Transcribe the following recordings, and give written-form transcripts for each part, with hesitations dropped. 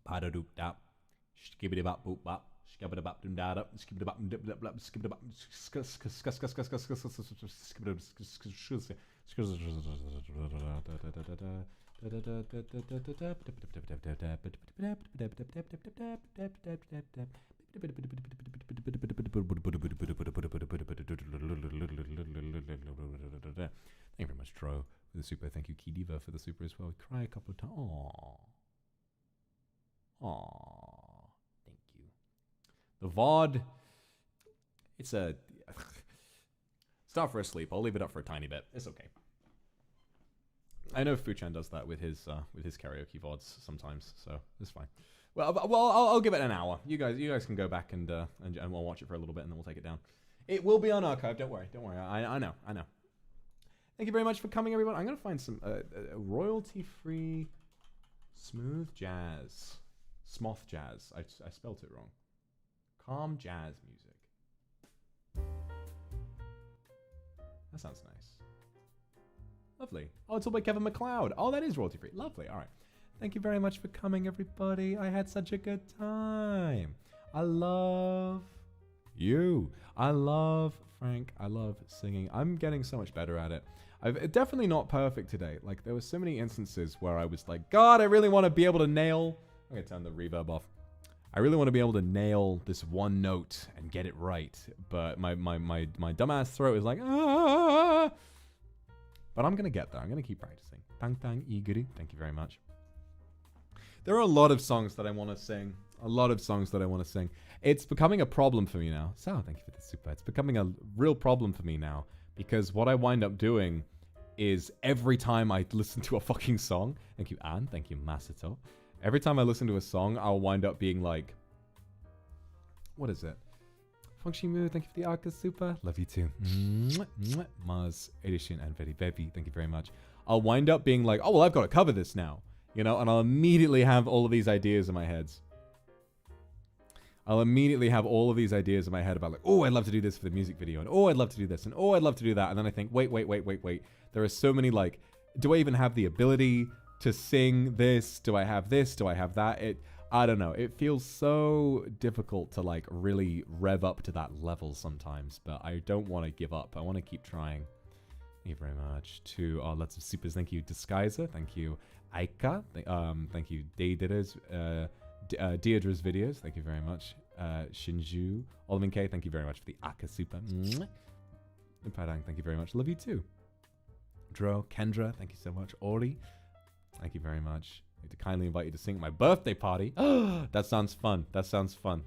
Padadoop-dap. Skibbity-bop-boop-bop. Skibbity-bop-doom-da-dop. Skibbity-bop-dip-dip-dip. Skibbity-bop. Thank you very much, Tro, for the super. Thank you, Kidiva, for the super as well. We cry a couple of times. Aww. Aww. Thank you. The VOD. It's a... Start for a sleep. I'll leave it up for a tiny bit. It's okay. I know Fuchan does that with his karaoke VODs sometimes, so it's fine. Well, I'll give it an hour. You guys can go back and we'll watch it for a little bit, and then we'll take it down. It will be on archive. Don't worry. I know. Thank you very much for coming, everyone. I'm gonna find some royalty-free smooth jazz, smoth jazz. I spelt it wrong. Calm jazz music. That sounds nice. Lovely. Oh, it's all by Kevin MacLeod. Oh, that is royalty-free. Lovely. All right. Thank you very much for coming, everybody. I had such a good time. I love you. I love Frank. I love singing. I'm getting so much better at it. I've definitely not perfect today. Like, there were so many instances where I was like, God, I really want to be able to nail... I'm going to turn the reverb off. I really want to be able to nail this one note and get it right. But my dumbass throat is like, ah. But I'm going to get there. I'm going to keep practicing. Tang tang iguru. Thank you very much. There are a lot of songs that I want to sing. It's becoming a problem for me now. So, thank you for the super. It's becoming a real problem for me now. Because what I wind up doing is every time I listen to a fucking song. Thank you, Anne. Thank you, Masato. Every time I listen to a song, I'll wind up being like... What is it? Function Moo, thank you for the Arca Super. Love you too. Mars, Edition, and Very Baby, thank you very much. I'll wind up being like, oh, well, I've got to cover this now. You know, and I'll immediately have all of these ideas in my head. About like, oh, I'd love to do this for the music video. And oh, I'd love to do this. And oh, I'd love to do that. And then I think, wait. There are so many, like, do I even have the ability to sing this? Do I have this? Do I have that? I don't know. It feels so difficult to, like, really rev up to that level sometimes. But I don't want to give up. I want to keep trying. Thank you very much to lots of supers. Thank you, Disguiser. Thank you, Aika. Thank you, Deidra's videos. Thank you very much. Shinju. Olimin K, thank you very much for the Aka Super. Padang, thank you very much. Love you too. Dro, Kendra, thank you so much. Ori, thank you very much. I'd like to kindly invite you to sing at my birthday party. That sounds fun.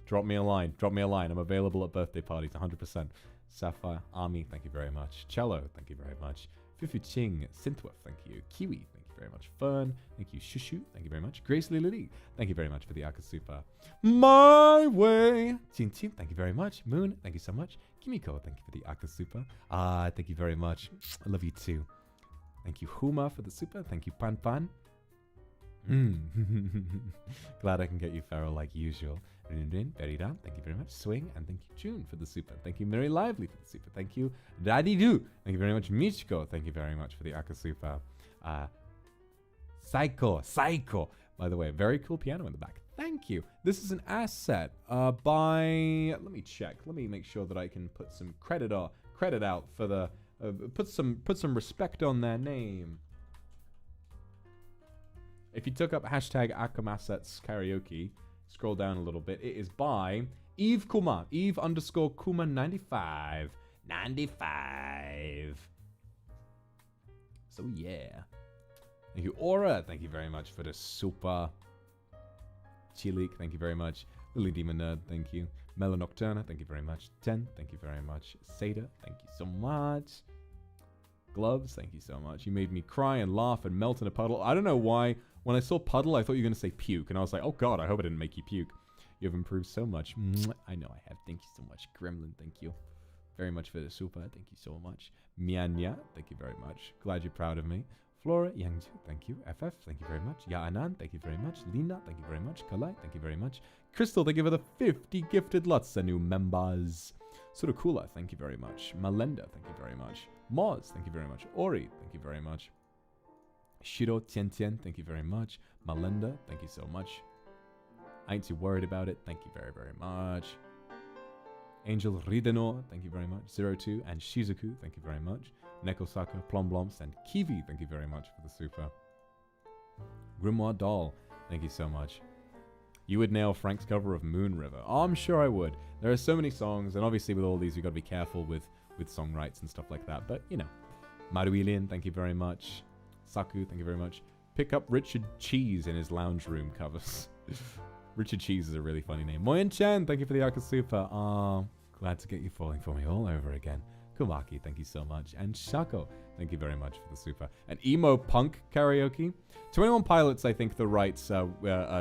Drop me a line. I'm available at birthday parties, 100%. Sapphire, Army, thank you very much. Cello, thank you very much. Fufu Ching, Synthwave, thank you. Kiwi, thank you very much. Fern, thank you. Shushu, thank you very much. Grace Lily, thank you very much for the Aka Super. My way, Chin Chin, thank you very much. Moon, thank you so much. Kimiko, thank you for the Aka Super. Thank you very much. I love you too. Thank you, Huma, for the super. Thank you, Pan Pan. Glad I can get you feral like usual. Berida, thank you very much. Swing, and thank you, June, for the super. Thank you, Mary Lively, for the super. Thank you, Daddy Do. Thank you very much, Michiko. Thank you very much for the Aka Super. Psycho. By the way, very cool piano in the back. Thank you. This is an asset by... Let me check. Let me make sure that I can put some credit out for the... put some respect on their name. If you took up hashtag Akamasets Karaoke, scroll down a little bit. It is by Eve Kuma. Eve_Kuma 95. 95. So yeah. Thank you, Aura. Thank you very much for the super. Chilik, thank you very much. Lily Demon Nerd, thank you. Mela Nocturna, thank you very much. Ten, thank you very much. Seda, thank you so much. Gloves, thank you so much. You made me cry and laugh and melt in a puddle. I don't know why. When I saw puddle, I thought you were going to say puke. And I was like, oh God, I hope I didn't make you puke. You have improved so much. I know I have. Thank you so much. Gremlin, thank you very much for the super. Thank you so much. Mianya, thank you very much. Glad you're proud of me. Flora, Yangju, thank you. FF, thank you very much. Yaanan, thank you very much. Lina, thank you very much. Kalai, thank you very much. Crystal, thank you for the 50 gifted lots of new members. Surukula, thank you very much. Malenda, thank you very much. Moz, thank you very much. Ori, thank you very much. Shiro Tian Tian, thank you very much. Malenda, thank you so much. Ain't too worried about it. Thank you very, very much. Angel Rideno, thank you very much. 02 and Shizuku, thank you very much. Nekosaka, Plomblomps, and Kiwi, thank you very much for the super. Grimoire Doll, thank you so much. You would nail Frank's cover of Moon River. Oh, I'm sure I would. There are so many songs, and obviously with all these, you've got to be careful with song rights and stuff like that. But, you know. Maruilian, thank you very much. Saku, thank you very much. Pick up Richard Cheese in his lounge room covers. Richard Cheese is a really funny name. Moyen Chen, thank you for the Aka Super. Glad to get you falling for me all over again. Kumaki, thank you so much. And Shako, thank you very much for the super. And emo punk karaoke. 21 Pilots, I think the rights are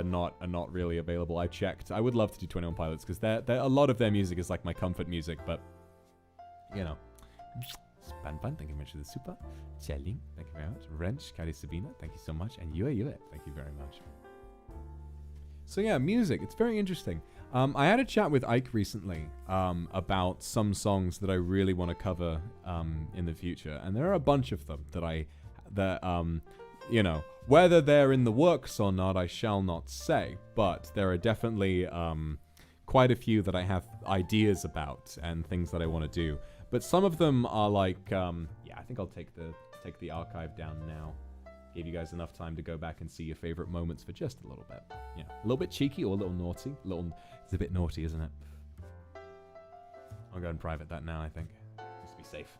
not really available. I checked. I would love to do 21 Pilots because a lot of their music is like my comfort music, but you know. Span, thank you very much for the super. Cheling, thank you very much. Wrench, Kari Sabina, thank you so much. And Yue, thank you very much. So yeah, music. It's very interesting. I had a chat with Ike recently about some songs that I really want to cover in the future, and there are a bunch of them that you know, whether they're in the works or not, I shall not say. But there are definitely quite a few that I have ideas about and things that I want to do. But some of them are like, yeah, I think I'll take the archive down now. Give you guys enough time to go back and see your favorite moments for just a little bit. Yeah, a little bit cheeky or a little naughty. It's a bit naughty, isn't it? I'll go and private that now, I think. Just to be safe.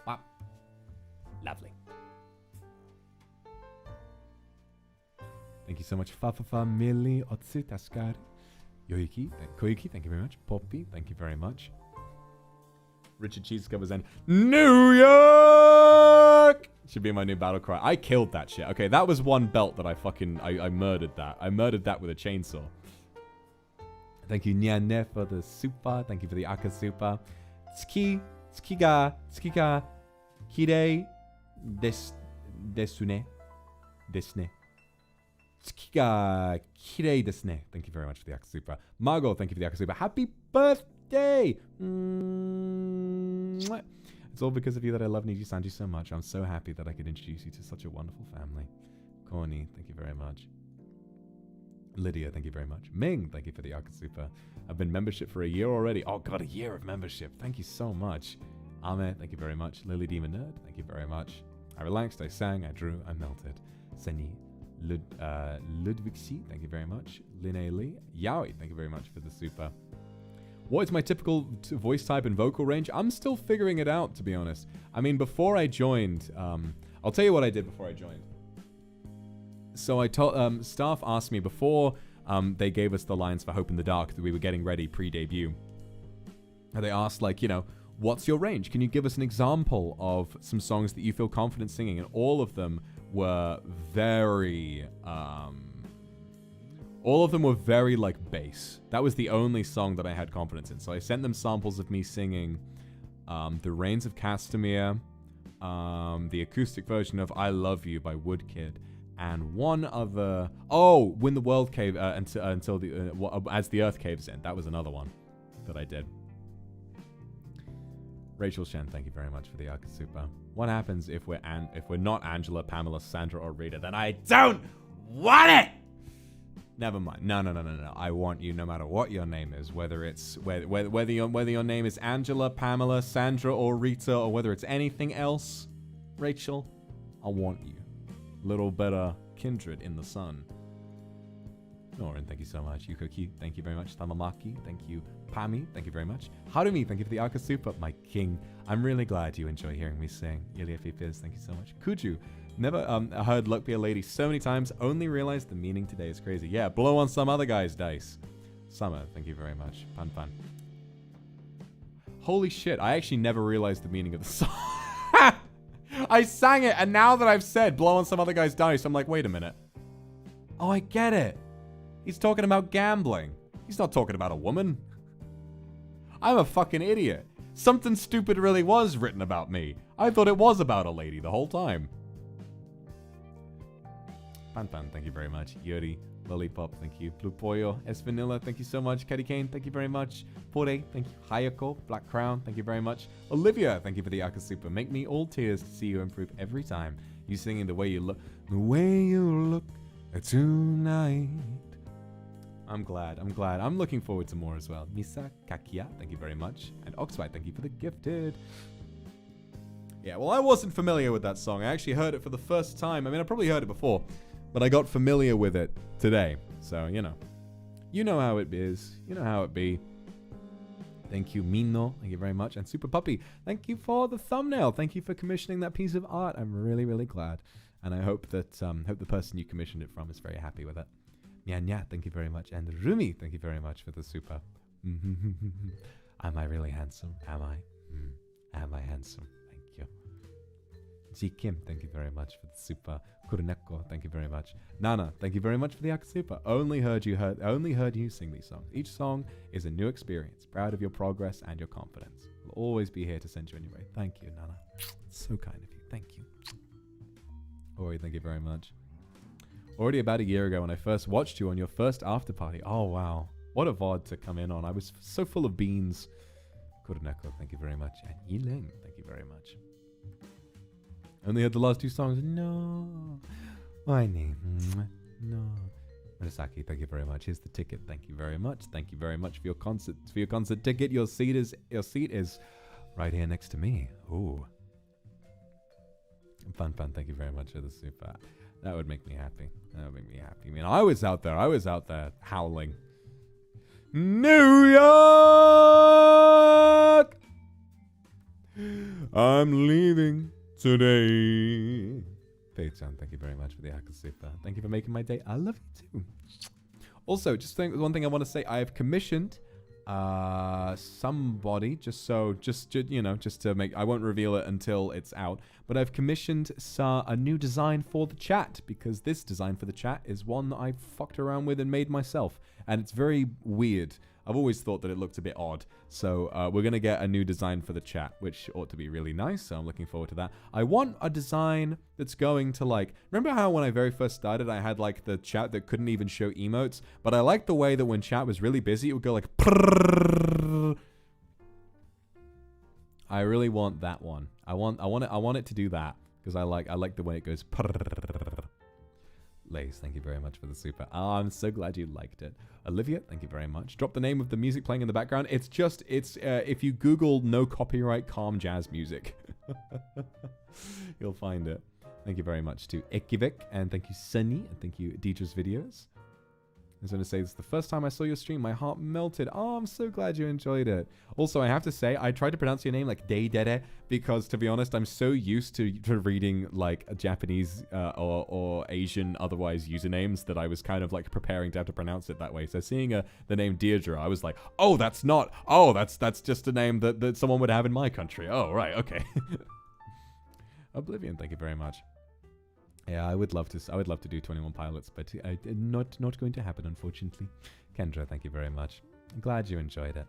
Wow. Lovely. Thank you so much. Fafafa Mili Otsu Taskari. Yoiki, Koiki, thank you very much. Poppy, thank you very much. Richard Cheese covers and New York should be my new battle cry. I killed that shit. Okay, that was one belt that I murdered that. I murdered that with a chainsaw. Thank you, Nyane, for the super. Thank you for the Aka super. Tsukiga, Kirei, Desune. Tsukiga kirei desu ne. Thank you very much for the Aka Super. Margot, thank you for the Aka Super. Happy birthday! It's all because of you that I love NIJISANJI so much. I'm so happy that I could introduce you to such a wonderful family. Corny, thank you very much. Lydia, thank you very much. Ming, thank you for the Aka Super. I've been membership for a year already. Oh god, a year of membership. Thank you so much. Ame, thank you very much. Lily Demon Nerd, thank you very much. I relaxed, I sang, I drew, I melted. Seni. Ludwigsi, thank you very much. Linnea Lee. Yowie, thank you very much for the super. What is my typical voice type and vocal range? I'm still figuring it out, to be honest. I mean, before I joined, I'll tell you what I did before I joined. So I told, staff asked me before they gave us the lines for Hope in the Dark that we were getting ready pre-debut. And they asked, like, you know, what's your range? Can you give us an example of some songs that you feel confident singing? And all of them were very, like bass. That was the only song that I had confidence in. So I sent them samples of me singing The Rains of Castamere, the acoustic version of I Love You by Woodkid, and one other, When the World Cave, as the Earth Caves In. That was another one that I did. Rachel Shen, thank you very much for the Aka Super. What happens if we're not Angela, Pamela, Sandra, or Rita? Then I don't want it! Never mind. No. I want you no matter what your name is. Whether your name is Angela, Pamela, Sandra, or Rita, or whether it's anything else, Rachel, I want you. Little better kindred in the sun. Norin, thank you so much. Yukoki, thank you very much. Tamamaki, thank you. Pami, thank you very much. Harumi, thank you for the Aka Super, my king. I'm really glad you enjoy hearing me sing. Ilya Fifiz, thank you so much. Kuju, never heard Luck Be a Lady so many times, only realized the meaning today is crazy. Yeah, blow on some other guy's dice. Summer, thank you very much. Pan. Holy shit, I actually never realized the meaning of the song. I sang it, and now that I've said blow on some other guy's dice, I'm like, wait a minute. Oh, I get it. He's talking about gambling. He's not talking about a woman. I'm a fucking idiot. Something stupid really was written about me. I thought it was about a lady the whole time. Pan, thank you very much. Yuri, Lollipop, thank you. Blue Pollo, S Vanilla, thank you so much. Caddy Kane, thank you very much. Pore, thank you. Hayako, Black Crown, thank you very much. Olivia, thank you for the Akasupa. Make me all tears to see you improve every time. You singing the way you look. The way you look tonight. I'm glad. I'm looking forward to more as well. Misa Kakia, thank you very much. And Oxwhite, thank you for the gifted. Yeah, well, I wasn't familiar with that song. I actually heard it for the first time. I mean, I probably heard it before, but I got familiar with it today. So, you know. You know how it is. You know how it be. Thank you, Mino. Thank you very much. And Super Puppy, thank you for the thumbnail. Thank you for commissioning that piece of art. I'm really, really glad. And I hope that the person you commissioned it from is very happy with it. Nya, thank you very much. And Rumi, thank you very much for the super. Am I really handsome? Am I? Am I handsome? Thank you. Ji Kim, thank you very much for the super. Kuruneko, thank you very much. Nana, thank you very much for the Akasupa. Only heard you sing these songs. Each song is a new experience. Proud of your progress and your confidence. We'll always be here to send you on your way. Thank you, Nana. It's so kind of you. Thank you. Ori, thank you very much. Already about a year ago when I first watched you on your first after party. Oh, wow. What a VOD to come in on. I was so full of beans. Kuruneko, thank you very much. And Yiling, thank you very much. Only heard the last two songs. No. Why no. Murasaki, thank you very much. Here's the ticket. Thank you very much. Thank you very much for your concert ticket. Your seat is right here next to me. Ooh. Fun. Thank you very much for the super. That would make me happy. That would make me happy. I mean, I was out there howling. New York! I'm leaving today. Faith-chan, thank you very much for the Akasupa. Thank you for making my day. I love you too. Also, one thing I want to say. I have commissioned somebody just to make, I won't reveal it until it's out, but I've commissioned a new design for the chat, because this design for the chat is one that I fucked around with and made myself, and it's very weird. I've always thought that it looked a bit odd, so we're gonna get a new design for the chat, which ought to be really nice, so I'm looking forward to that. I want a design that's going to, like, remember how when I very first started I had like the chat that couldn't even show emotes, but I liked the way that when chat was really busy it would go like prrrr. I really want that one. I want it to do that, because I like the way it goes prrrr. Lace, thank you very much for the super. Oh, I'm so glad you liked it. Olivia, thank you very much. Drop the name of the music playing in the background. It's if you Google no copyright calm jazz music, you'll find it. Thank you very much to Ekivik, and thank you Sunny, and thank you Deidre's Videos. I was going to say, this is the first time I saw your stream. My heart melted. Oh, I'm so glad you enjoyed it. Also, I have to say, I tried to pronounce your name like Deidere, because, to be honest, I'm so used to reading like a Japanese or Asian otherwise usernames that I was kind of like preparing to have to pronounce it that way. So seeing the name Deirdre, I was like, oh, that's just a name that someone would have in my country. Oh, right, okay. Oblivion, thank you very much. Yeah, I would love to do 21 Pilots, but not going to happen, unfortunately. Kendra, thank you very much. I'm glad you enjoyed it.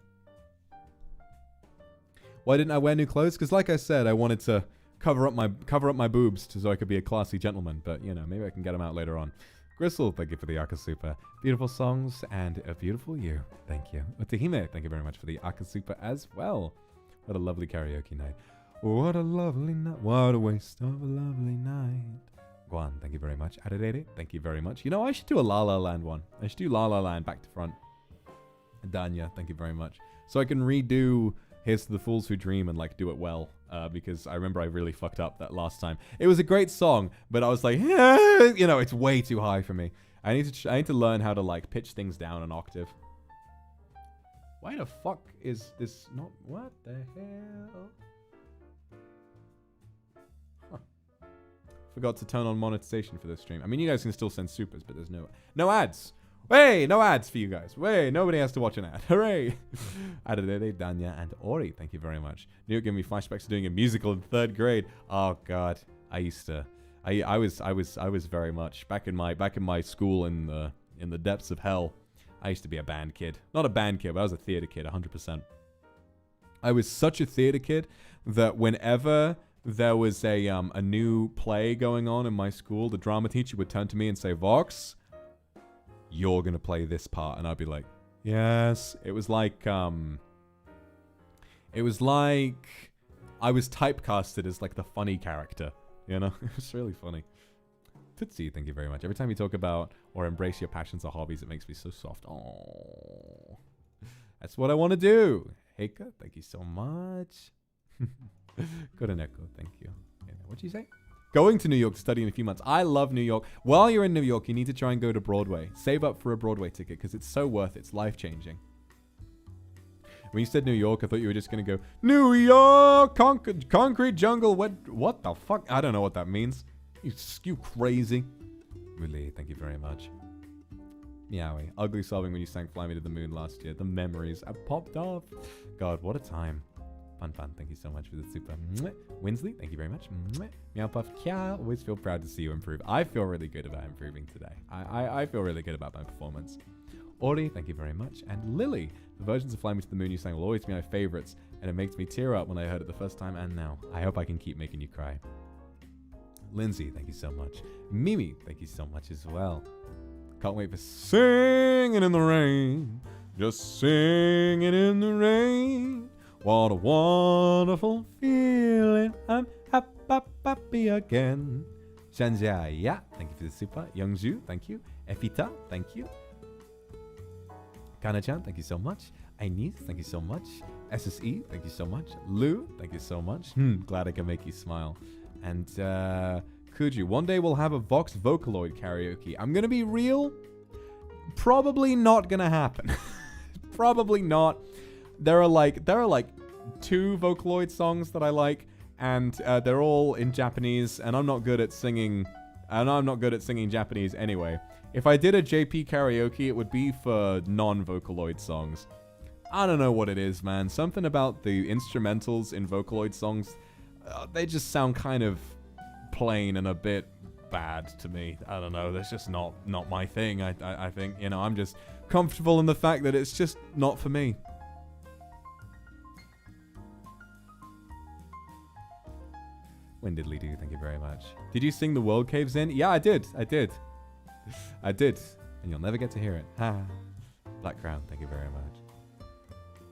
Why didn't I wear new clothes? Because like I said, I wanted to cover up my boobs so I could be a classy gentleman. But you know, maybe I can get them out later on. Gristle, thank you for the Akasupa. Beautiful songs and a beautiful you. Thank you. Otehime, thank you very much for the Akasupa as well. What a lovely karaoke night. What a lovely night. What a waste of a lovely night. Guan, thank you very much. Adedede, thank you very much. You know, I should do a La La Land one. I should do La La Land back to front. Danya, thank you very much. So I can redo Here's to the Fools Who Dream and like do it well. Because I remember I really fucked up that last time. It was a great song, but I was like, you know, it's way too high for me. I need to learn how to like pitch things down an octave. Why the fuck is this not? What the hell? Forgot to turn on monetization for this stream. I mean, you guys can still send supers, but there's no ads. Hey, no ads for you guys. Hey, nobody has to watch an ad. Hooray! Adedede, Danya, and Ori, thank you very much. You're giving me flashbacks to doing a musical in 3rd grade. Oh God, I was very much back in my school in the depths of hell. I used to be a band kid. Not a band kid, but I was a theater kid, 100%. I was such a theater kid that whenever there was a new play going on in my school, the drama teacher would turn to me and say, Vox, you're going to play this part. And I'd be like, yes. It was like I was typecasted as like the funny character, you know? It was really funny. Tootsie, thank you very much. Every time you talk about or embrace your passions or hobbies, it makes me so soft. Oh, that's what I want to do. Heika, thank you so much. Koroneko, thank you. What'd you say? Going to New York to study in a few months. I love New York. While you're in New York, you need to try and go to Broadway. Save up for a Broadway ticket because it's so worth it. It's life-changing. When you said New York, I thought you were just going to go, New York, concrete jungle. What the fuck? I don't know what that means. You crazy. Really, thank you very much. Meowie. Ugly sobbing when you sang Fly Me to the Moon last year. The memories have popped off. God, what a time. Fun. Thank you so much for the super. Winsley, thank you very much. Meowpuff, Kya. Always feel proud to see you improve. I feel really good about improving today. I feel really good about my performance. Ori, thank you very much. And Lily, the versions of Fly Me to the Moon you sang will always be my favorites, and it makes me tear up when I heard it the first time and now. I hope I can keep making you cry. Lindsay, thank you so much. Mimi, thank you so much as well. Can't wait for singing in the rain. Just singing in the rain. What a wonderful feeling. I'm happy again. Shanjaya, thank you for the super. Youngju, thank you. Efita, thank you. Kana-chan, thank you so much. Ainis, thank you so much. SSE, thank you so much. Lou, thank you so much. Glad I can make you smile. And Kuju, one day we'll have a Vox Vocaloid karaoke. I'm going to be real. Probably not going to happen. Probably not. There are like 2 Vocaloid songs that I like, and they're all in Japanese, and I'm not good at singing, Japanese anyway. If I did a JP karaoke, it would be for non-Vocaloid songs. I don't know what it is, man. Something about the instrumentals in Vocaloid songs, they just sound kind of plain and a bit bad to me. I don't know. That's just not my thing. I think, you know, I'm just comfortable in the fact that it's just not for me. When diddly do, thank you very much. Did you sing The World Caves In? Yeah, I did. And you'll never get to hear it. Ha. Black Crown, thank you very much.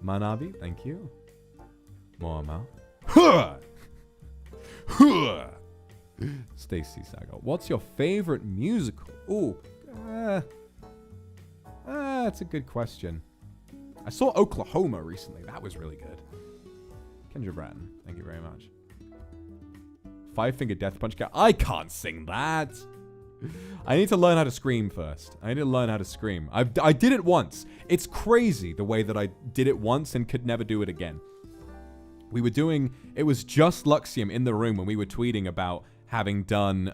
Manabi, thank you. Moama. Stacy Saga, what's your favorite musical? Ooh, that's a good question. I saw Oklahoma recently. That was really good. Kendra Bratton, thank you very much. Five Finger Death Punch Cat. I can't sing that. I need to learn how to scream first. I need to learn how to scream. I did it once. It's crazy the way that I did it once and could never do it again. We were doing, it was just Luxiem in the room when we were tweeting about having done,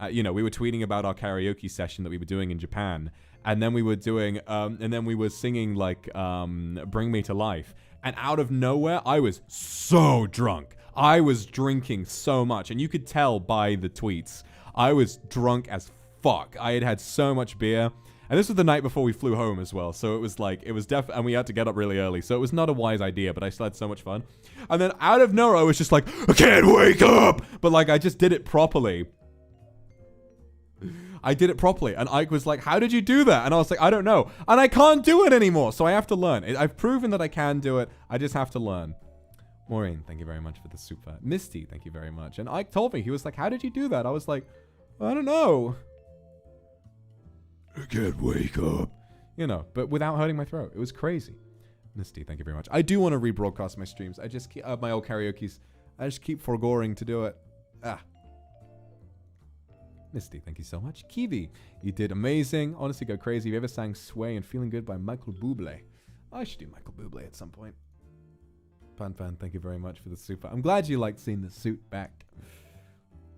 we were tweeting about our karaoke session that we were doing in Japan. And then we were doing, we were singing like, Bring Me to Life. And out of nowhere, I was so drunk. I was drinking so much. And you could tell by the tweets. I was drunk as fuck. I had had so much beer. And this was the night before we flew home as well. So it was like, and we had to get up really early. So it was not a wise idea, but I still had so much fun. And then out of nowhere, I was just like, I can't wake up. But like, I just did it properly. And Ike was like, how did you do that? And I was like, I don't know. And I can't do it anymore. So I have to learn. I've proven that I can do it. I just have to learn. Maureen, thank you very much for the super. Misty, thank you very much. And Ike told me, he was like, how did you do that? I was like, I don't know. I can't wake up. You know, but without hurting my throat. It was crazy. Misty, thank you very much. I do want to rebroadcast my streams. I just keep, my old karaoke's. I just keep foregoing to do it. Misty, thank you so much. Kiwi, you did amazing. Honestly, go crazy. Have you ever sang Sway and Feeling Good by Michael Bublé? I should do Michael Bublé at some point. Pan, thank you very much for the super. I'm glad you liked seeing the suit back.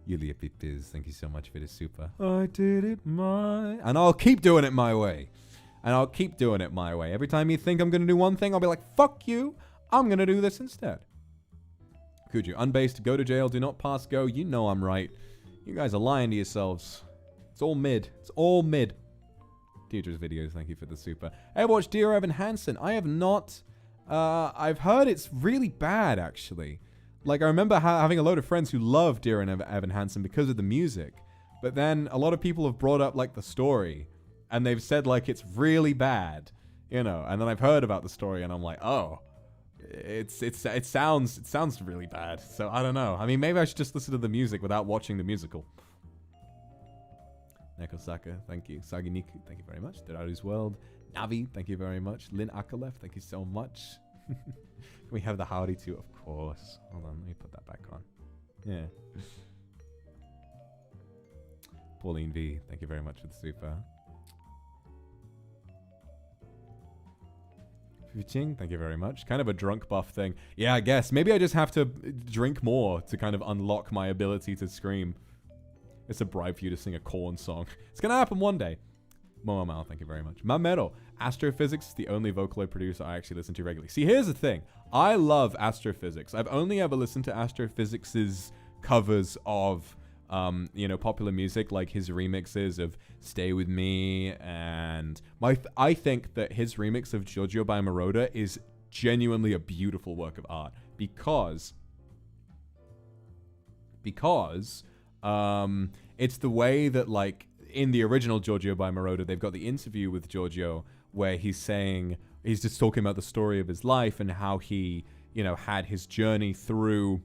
Yulia Pipiz, thank you so much for the super. I did it my... And I'll keep doing it my way. Every time you think I'm going to do one thing, I'll be like, fuck you. I'm going to do this instead. Kuju, unbased, go to jail, do not pass go. You know I'm right. You guys are lying to yourselves. It's all mid. Teacher's videos, thank you for the super. Hey, watch Dear Evan Hansen. I have not... I've heard it's really bad, actually. Like, I remember having a load of friends who love Dear Evan Hansen because of the music. But then a lot of people have brought up, like, the story. and they've said like it's really bad, you know. And then I've heard about the story, and I'm like, oh, it sounds really bad. So I don't know. I mean, maybe I should just listen to the music without watching the musical. Nekosaka, thank you. Saginiku, thank you very much. Deraru's World. Navi, thank you very much. Lin Akalef, thank you so much. Can we have the howdy too? Of course. Hold on, let me put that back on. Yeah. Pauline V, thank you very much for the super. Fuching, thank you very much. Kind of a drunk buff thing. Yeah, I guess. Maybe I just have to drink more to kind of unlock my ability to scream. It's a bribe for you to sing a corn song. It's gonna happen one day. Momo, thank you very much. Mamero, Astrophysics is the only Vocaloid producer I actually listen to regularly. See, here's the thing. I love Astrophysics. I've only ever listened to Astrophysics' covers of, you know, popular music, like his remixes of Stay With Me, and I think that his remix of Giorgio by Moroder is genuinely a beautiful work of art because it's the way that, like, in the original Giorgio by Moroder, they've got the interview with Giorgio where he's just talking about the story of his life and how he, you know, had his journey through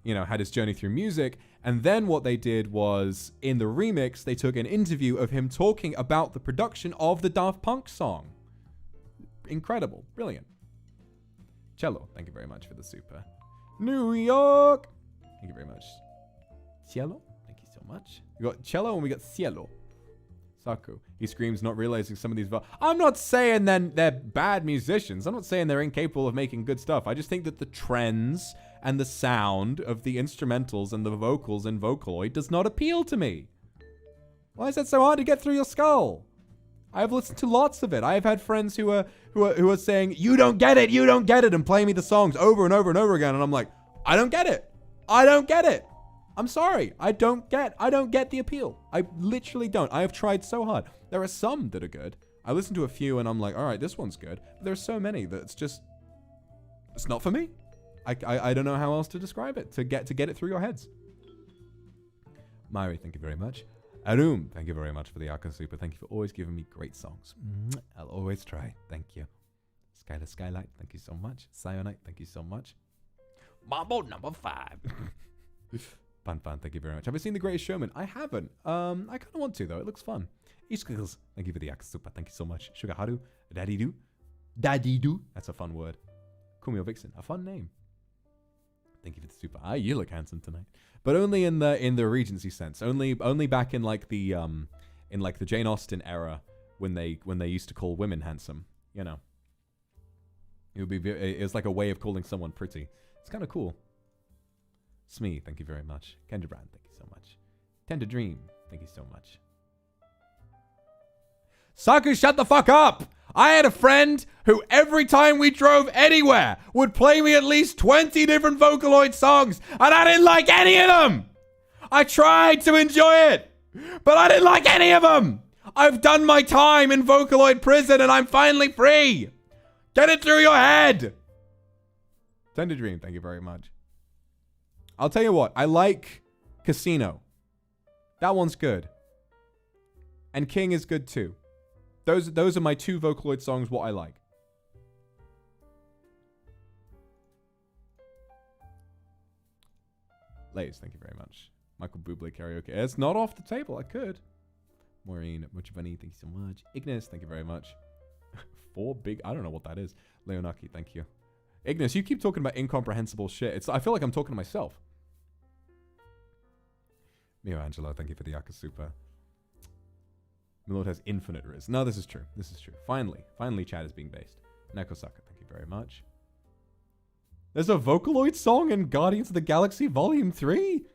music. And then what they did was, in the remix, they took an interview of him talking about the production of the Daft Punk song. Incredible. Brilliant. Cello, thank you very much for the super. New York. Thank you very much. Cielo, thank you so much. We got Cello and we got Cielo. Saku, he screams, not realizing some of these... I'm not saying then they're bad musicians. I'm not saying they're incapable of making good stuff. I just think that the trends and the sound of the instrumentals and the vocals in Vocaloid does not appeal to me. Why is that so hard to get through your skull? I've listened to lots of it. I have had friends who are saying, you don't get it, and play me the songs over and over and over again. And I'm like, I don't get it. I don't get it. I'm sorry. I don't get the appeal. I literally don't. I have tried so hard. There are some that are good. I listen to a few and I'm like, all right, this one's good. But there's so many that it's not for me. I don't know how else to describe it to get it through your heads. Mari, thank you very much. Arum, thank you very much for the Aka Super. Thank you for always giving me great songs. I'll always try. Thank you. Skylar Skylight, thank you so much. Cyanite, thank you so much. Mambo number 5. Fan, thank you very much. Have I seen The Greatest Showman? I haven't. I kind of want to, though. It looks fun. Ishkils, thank you for the Aka Super. Thank you so much. Sugaharu, Daddy Do. That's a fun word. Kumio Vixen, a fun name. Thank you for the super. You look handsome tonight, but only in the Regency sense. Only back in like the Jane Austen era when they used to call women handsome. You know, it was like a way of calling someone pretty. It's kind of cool. Smee, thank you very much. Kendra Brand, thank you so much. Tender Dream, thank you so much. Saku, shut the fuck up! I had a friend who every time we drove anywhere would play me at least 20 different Vocaloid songs, and I didn't like any of them! I tried to enjoy it, but I didn't like any of them! I've done my time in Vocaloid prison and I'm finally free! Get it through your head! Tender Dream, thank you very much. I'll tell you what, I like Casino. That one's good. And King is good too. Those are my 2 Vocaloid songs, what I like. Lays, thank you very much. Michael Bublé karaoke. It's not off the table, I could. Maureen Muchavani, thank you so much. Ignis, thank you very much. 4 big, I don't know what that is. Leonaki, thank you. Ignis, you keep talking about incomprehensible shit. I feel like I'm talking to myself. Mio Angelo, thank you for the Aka Super. Milord has infinite riz. No, this is true. This is true. Finally chat is being based. Nekosaka, thank you very much. There's a Vocaloid song in Guardians of the Galaxy Volume 3?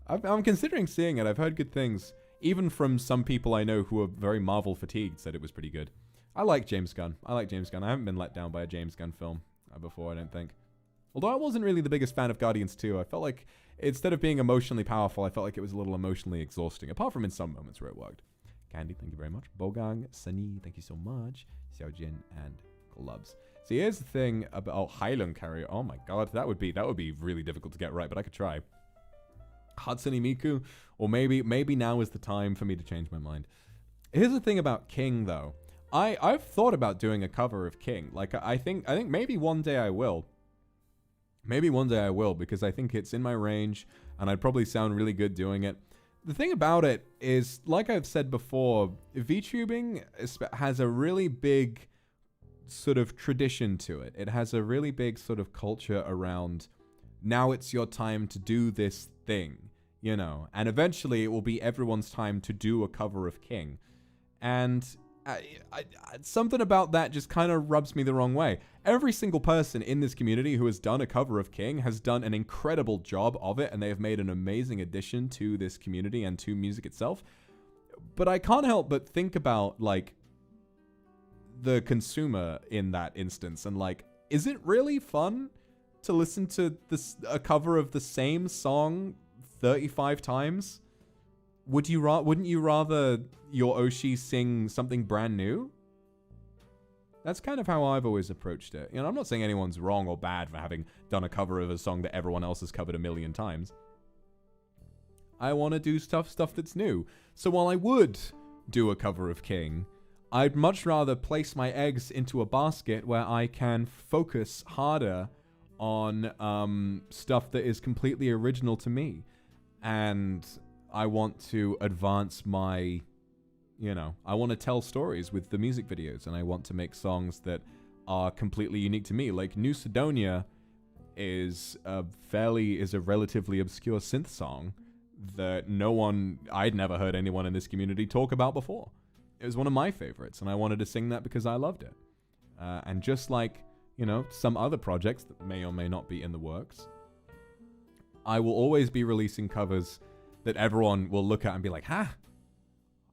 I'm considering seeing it. I've heard good things. Even from some people I know who are very Marvel fatigued said it was pretty good. I like James Gunn. I haven't been let down by a James Gunn film before, I don't think. Although I wasn't really the biggest fan of Guardians 2. I felt like, instead of being emotionally powerful, I felt like it was a little emotionally exhausting. Apart from in some moments where it worked. Candy, thank you very much. Bogang, Sunny, thank you so much. Xiaojin, and Gloves. See, here's the thing about Highland Carrier. Oh my god, that would be really difficult to get right, but I could try. Hatsune Miku, or maybe now is the time for me to change my mind. Here's the thing about King, though. I've thought about doing a cover of King. Like, I think maybe one day I will. Maybe one day I will, because I think it's in my range, and I'd probably sound really good doing it. The thing about it is, like I've said before, VTubing has a really big sort of tradition to it. It has a really big sort of culture around, now it's your time to do this thing, you know, and eventually it will be everyone's time to do a cover of King. And something about that just kind of rubs me the wrong way. Every single person in this community who has done a cover of King has done an incredible job of it, and they have made an amazing addition to this community and to music itself. But I can't help but think about, like, the consumer in that instance, and, like, is it really fun to listen to a cover of the same song 35 times? Wouldn't you rather your Oshi sing something brand new? That's kind of how I've always approached it. You know, I'm not saying anyone's wrong or bad for having done a cover of a song that everyone else has covered a million times. I want to do stuff that's new. So while I would do a cover of King, I'd much rather place my eggs into a basket where I can focus harder on stuff that is completely original to me. And I want to advance my, you know, I want to tell stories with the music videos, and I want to make songs that are completely unique to me. Like New Sidonia is a relatively obscure synth song that I'd never heard anyone in this community talk about before. It was one of my favorites, and I wanted to sing that because I loved it. And just like, you know, some other projects that may or may not be in the works, I will always be releasing covers that everyone will look at and be like, ha,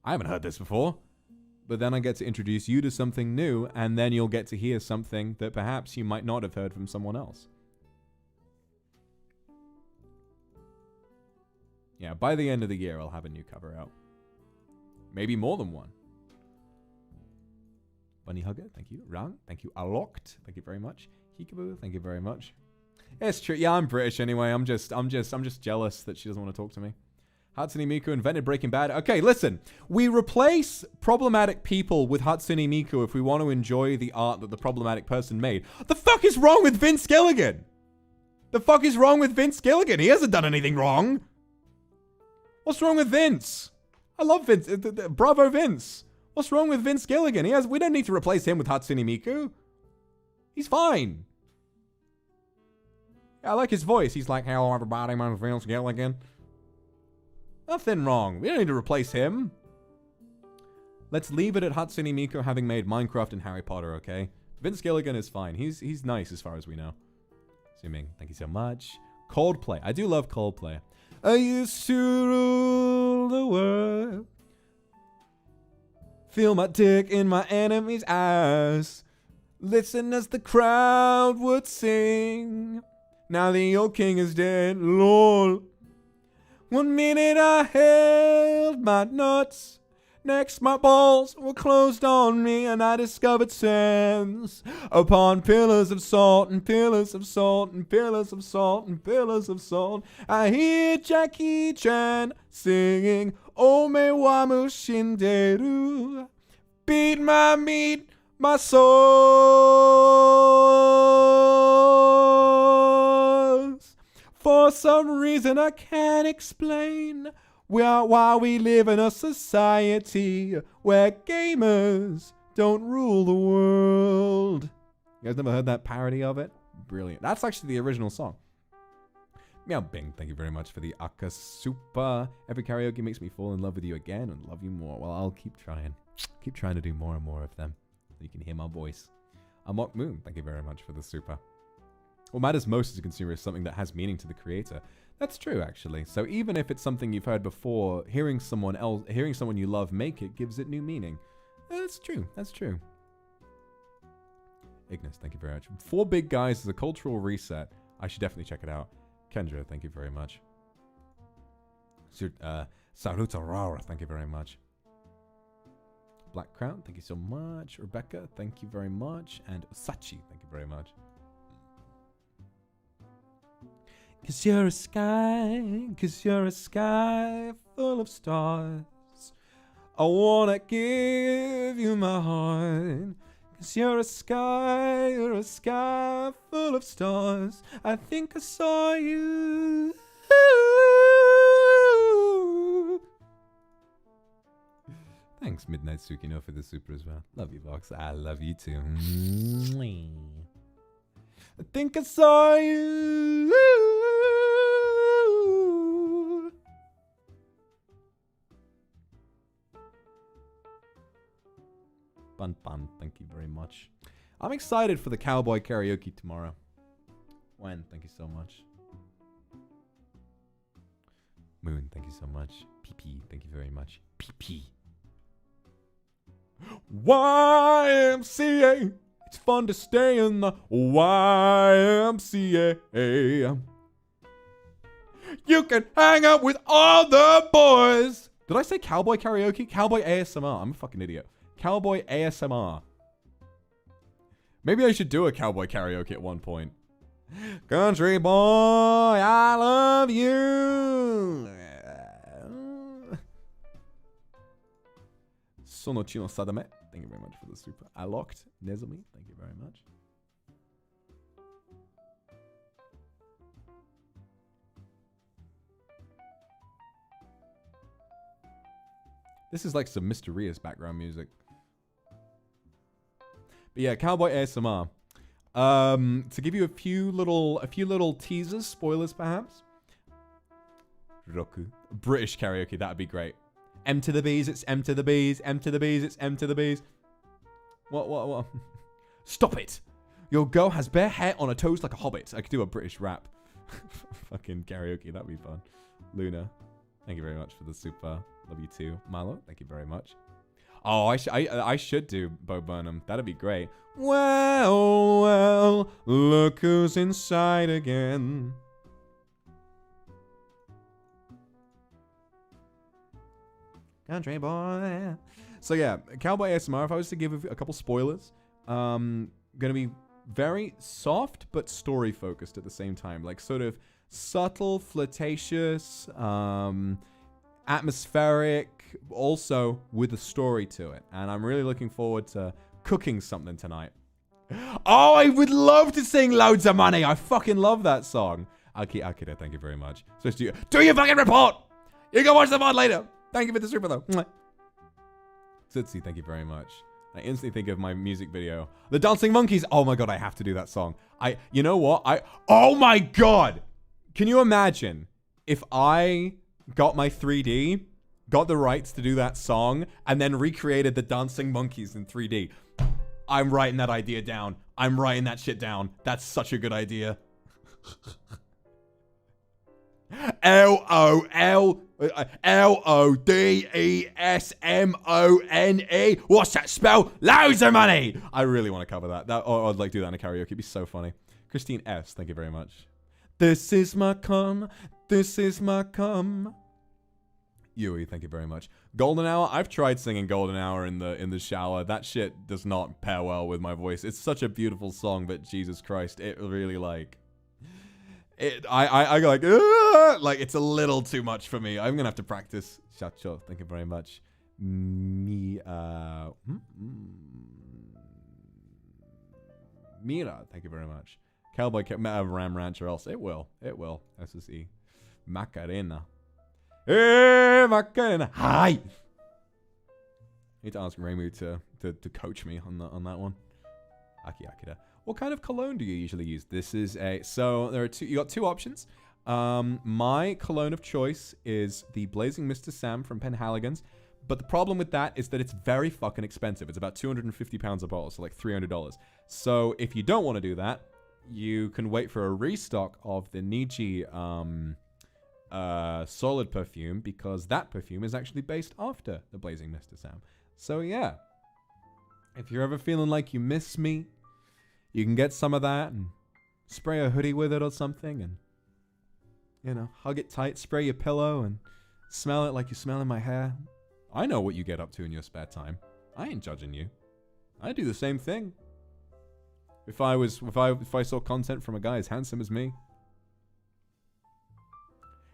I haven't heard this before. But then I get to introduce you to something new, and then you'll get to hear something that perhaps you might not have heard from someone else. Yeah, by the end of the year, I'll have a new cover out. Maybe more than one. Bunny Hugger, thank you. Rang, thank you. Alokt, thank you very much. Hikabu, thank you very much. Yeah, it's true. Yeah, I'm British anyway. I'm just jealous that she doesn't want to talk to me. Hatsune Miku invented Breaking Bad. Okay, listen. We replace problematic people with Hatsune Miku if we want to enjoy the art that the problematic person made. The fuck is wrong with Vince Gilligan? The fuck is wrong with Vince Gilligan? He hasn't done anything wrong. What's wrong with Vince? I love Vince. Bravo, Vince. What's wrong with Vince Gilligan? We don't need to replace him with Hatsune Miku. He's fine. Yeah, I like his voice. He's like, hello everybody, my name's Vince Gilligan. Nothing wrong. We don't need to replace him. Let's leave it at Hatsune Miku having made Minecraft and Harry Potter, okay? Vince Gilligan is fine. He's nice as far as we know. Assuming. Thank you so much. Coldplay. I do love Coldplay. I used to rule the world. Feel my dick in my enemy's eyes. Listen as the crowd would sing. Now the old king is dead, lol. 1 minute I held my nuts. Next my balls were closed on me, and I discovered sands upon pillars of salt and pillars of salt and pillars of salt and pillars of salt. I hear Jackie Chan singing Ome Wamu Shinderu. Beat my meat, my soul. For some reason I can't explain why we live in a society where gamers don't rule the world. You guys never heard that parody of it? Brilliant. That's actually the original song. Meow Bing, thank you very much for the Akasupa. Every karaoke makes me fall in love with you again and love you more. Well, I'll keep trying. Keep trying to do more and more of them so you can hear my voice. Amok Moon, thank you very much for the super. What matters most as a consumer is something that has meaning to the creator. That's true, actually. So even if it's something you've heard before, hearing someone you love make it gives it new meaning. That's true. That's true. Ignis, thank you very much. 4 Big Guys is a cultural reset. I should definitely check it out. Kendra, thank you very much. Saruta Rara, thank you very much. Black Crown, thank you so much. Rebecca, thank you very much. And Sachi, thank you very much. 'Cause you're a sky, 'cause you're a sky full of stars. I wanna give you my heart. 'Cause you're a sky full of stars. I think I saw you. Thanks, Midnight Tsukino, for the super as well. Love you, Vox. I love you too. I think I saw you. Bun bun, thank you very much. I'm excited for the cowboy karaoke tomorrow. When, thank you so much. Moon, thank you so much. PP, thank you very much. PP. YMCA. It's fun to stay in the YMCA. You can hang out with all the boys. Did I say cowboy karaoke? Cowboy ASMR. I'm a fucking idiot. Cowboy ASMR. Maybe I should do a cowboy karaoke at one point. Country boy, I love you. Sonochino Sadame. Thank you very much for the super. I locked Nezumi. Thank you very much. This is like some mysterious background music. But yeah, cowboy ASMR. To give you a few little teasers, spoilers perhaps. Roku. British karaoke, that'd be great. M to the B's, it's M to the B's, M to the B's, it's M to the B's. What? Stop it! Your girl has bare hair on her toes like a hobbit. I could do a British rap. Fucking karaoke, that'd be fun. Luna, thank you very much for the super. Love you too. Milo, thank you very much. Oh, I should do Bo Burnham. That'd be great. Well, look who's inside again. Country boy. So yeah, Cowboy ASMR, if I was to give a couple spoilers, gonna be very soft but story focused at the same time. Like sort of subtle, flirtatious, atmospheric, also with a story to it. And I'm really looking forward to cooking something tonight. Oh, I would love to sing Loads of Money. I fucking love that song. Aki Akira, thank you very much. So do your fucking report. You can watch the VOD later. Thank you for the super though. Sitsi, thank you very much. I instantly think of my music video. The Dancing Monkeys. Oh my god, I have to do that song. You know what? Oh my god. Can you imagine if I got my 3D, got the rights to do that song, and then recreated the Dancing Monkeys in 3D? I'm writing that idea down. I'm writing that shit down. That's such a good idea. LOLDESMONE. What's that spell? Loads of money. I really want to cover that. Or I'd like do that in a karaoke. It'd be so funny. Christine S, thank you very much. This is my cum. This is my cum. Yui, thank you very much. Golden Hour. I've tried singing Golden Hour in the shower. That shit does not pair well with my voice. It's such a beautiful song, but Jesus Christ, it really like. I go like it's a little too much for me. I'm gonna have to practice. Shacho, thank you very much. Mira, thank you very much. Cowboy Ram Ranch or else it will. SSE. Macarena. Hey, Macarena. Hi. Need to ask Reimu to coach me on that one. Aki Akira. What kind of cologne do you usually use? This is so there are you got two options. My cologne of choice is the Blazing Mr. Sam from Penhaligon's, but the problem with that is that it's very fucking expensive. It's about £250 a bottle, so like $300. So if you don't want to do that, you can wait for a restock of the Niji solid perfume, because that perfume is actually based after the Blazing Mr. Sam. So yeah, if you're ever feeling like you miss me, you can get some of that and spray a hoodie with it or something and, you know, hug it tight, spray your pillow and smell it like you're smelling my hair. I know what you get up to in your spare time. I ain't judging you. I do the same thing. If I saw content from a guy as handsome as me,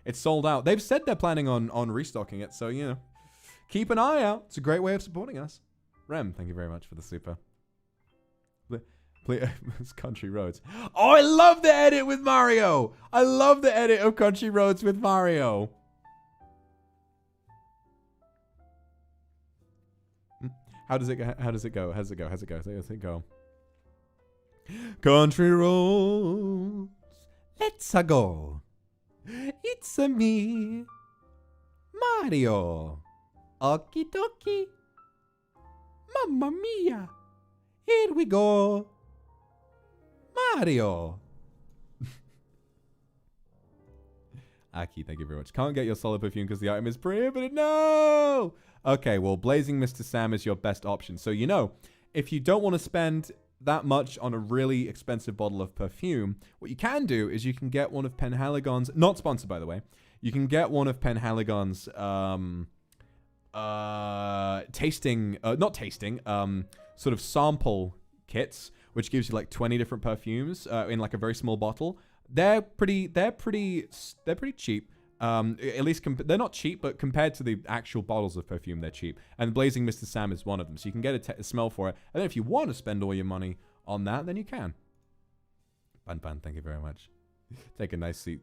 It's sold out. They've said they're planning on restocking it, so, you know, keep an eye out. It's a great way of supporting us. Rem, thank you very much for the super. It's Country Roads. Oh, I love the edit with Mario. I love the edit of Country Roads with Mario. How does it go? How does it go? How does it go? How does it go? How does it go? Country roads, let's a go. It's a me, Mario. Okie dokie. Mamma mia. Here we go. Mario. Aki, thank you very much. Can't get your solid perfume because the item is prohibited. No! Okay, well, Blazing Mr. Sam is your best option. So, you know, if you don't want to spend that much on a really expensive bottle of perfume, what you can do is you can get one of Penhaligon's, not sponsored, by the way, you can get one of Penhaligon's sort of sample kits, which gives you like 20 different perfumes in like a very small bottle. They're pretty cheap. At least they're not cheap, but compared to the actual bottles of perfume, they're cheap. And Blazing Mr. Sam is one of them, so you can get a smell for it. And then if you want to spend all your money on that, then you can. Ban, thank you very much. Take a nice seat.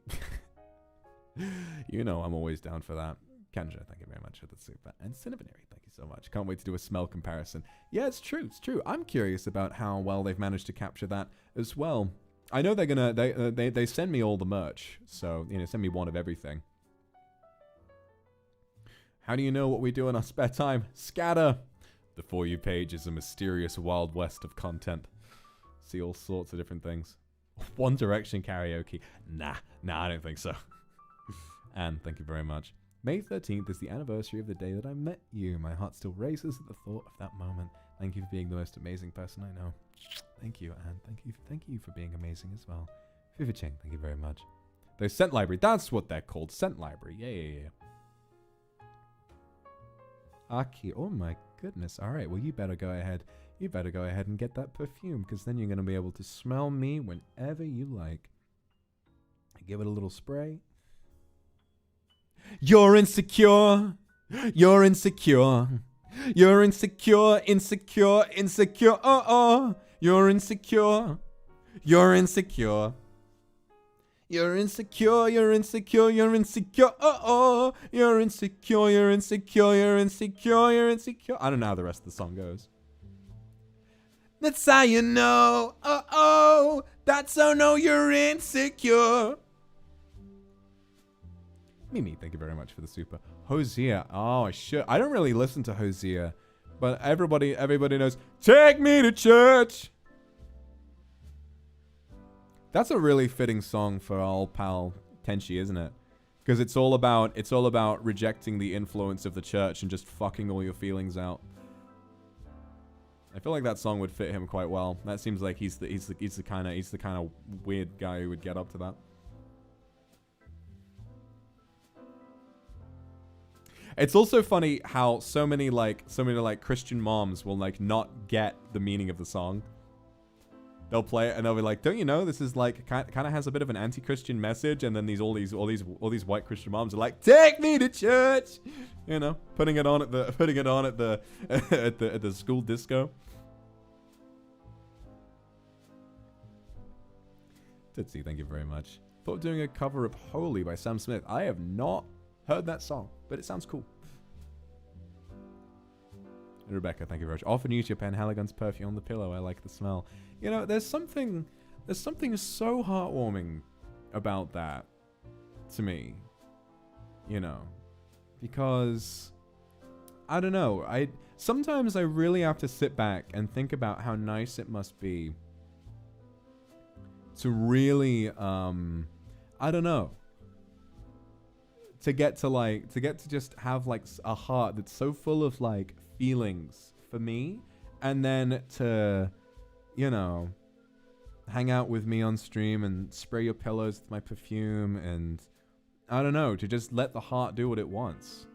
You know I'm always down for that. Kendra, thank you very much for the super. And Cinnabonary, thank you so much. Can't wait to do a smell comparison. Yeah, it's true. It's true. I'm curious about how well they've managed to capture that as well. I know they're gonna they send me all the merch, so you know, send me one of everything. How do you know what we do in our spare time? Scatter. The For You page is a mysterious wild west of content. See all sorts of different things. One Direction karaoke. Nah, I don't think so. And thank you very much. May 13th is the anniversary of the day that I met you. My heart still races at the thought of that moment. Thank you for being the most amazing person I know. Thank you, and thank you for being amazing as well. Viva Cheng, thank you very much. Those Scent Library, that's what they're called. Scent Library. Yeah. Aki, oh my goodness. All right, well, you better go ahead. You better go ahead and get that perfume, because then you're going to be able to smell me whenever you like. Give it a little spray. You're insecure. You're insecure. You're insecure, insecure. Oh. You're insecure. You're insecure. You're insecure. You're insecure. Oh. You're insecure. You're insecure. I don't know how the rest of the song goes. That's how you know. Oh. That's how no you're insecure. Mimi, thank you very much for the super. Hosea. Oh, I don't really listen to Hosea, but everybody knows. Take me to church. That's a really fitting song for our old pal Tenchi, isn't it? Because it's all about rejecting the influence of the church and just fucking all your feelings out. I feel like that song would fit him quite well. That seems like he's the kind of weird guy who would get up to that. It's also funny how so many Christian moms will like not get the meaning of the song. They'll play it and they'll be like, "Don't you know this is like kind of has a bit of an anti-Christian message?" And then all these white Christian moms are like, "Take me to church," you know, putting it on at the at the school disco. Tootsie, thank you very much. Thought of doing a cover of "Holy" by Sam Smith. I have not heard that song, but it sounds cool. And Rebecca, thank you very much. Often use your Penhaligon's perfume on the pillow. I like the smell. You know, there's something so heartwarming about that to me. You know, because I don't know. Sometimes I really have to sit back and think about how nice it must be to really I don't know. To get to just have like a heart that's so full of like feelings for me, and then to, you know, hang out with me on stream and spray your pillows with my perfume, and I don't know, to just let the heart do what it wants.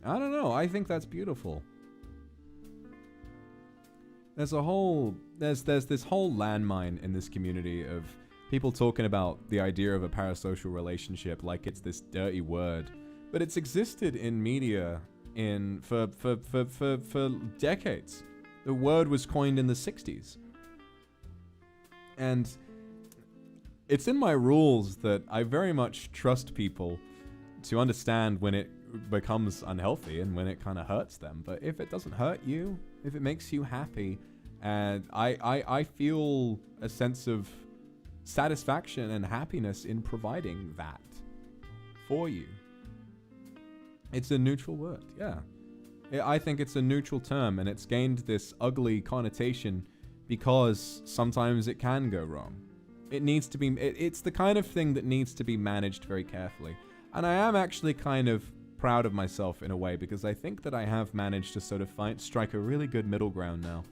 I don't know. I think that's beautiful. There's this whole landmine in this community of people talking about the idea of a parasocial relationship like it's this dirty word, but it's existed in media for decades. The word was coined in the 60s. And it's in my rules that I very much trust people to understand when it becomes unhealthy and when it kind of hurts them. But if it doesn't hurt you, if it makes you happy, and I feel a sense of satisfaction and happiness in providing that for you. It's a neutral word, yeah. I think it's a neutral term, and it's gained this ugly connotation because sometimes it can go wrong. It needs to be, it's the kind of thing that needs to be managed very carefully. And I am actually kind of proud of myself in a way, because I think that I have managed to sort of strike a really good middle ground now.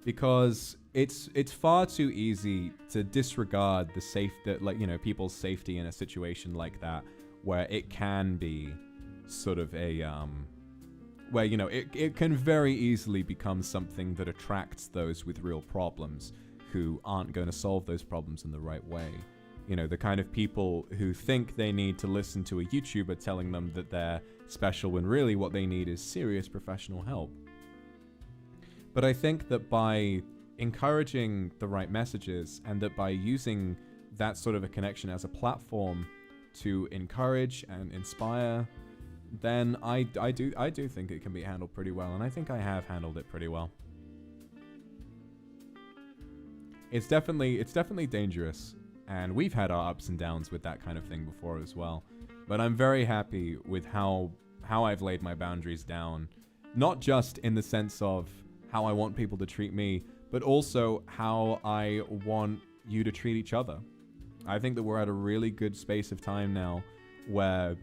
Because it's far too easy to disregard the people's safety in a situation like that, where it can be sort of a where it can very easily become something that attracts those with real problems who aren't going to solve those problems in the right way. The kind of people who think they need to listen to a YouTuber telling them that they're special when really what they need is serious professional help. But I think that by encouraging the right messages, and that by using that sort of a connection as a platform to encourage and inspire, then I do think it can be handled pretty well, and I think I have handled it pretty well. It's definitely dangerous, and we've had our ups and downs with that kind of thing before as well. But I'm very happy with how I've laid my boundaries down, not just in the sense of how I want people to treat me, but also how I want you to treat each other. I think that we're at a really good space of time now where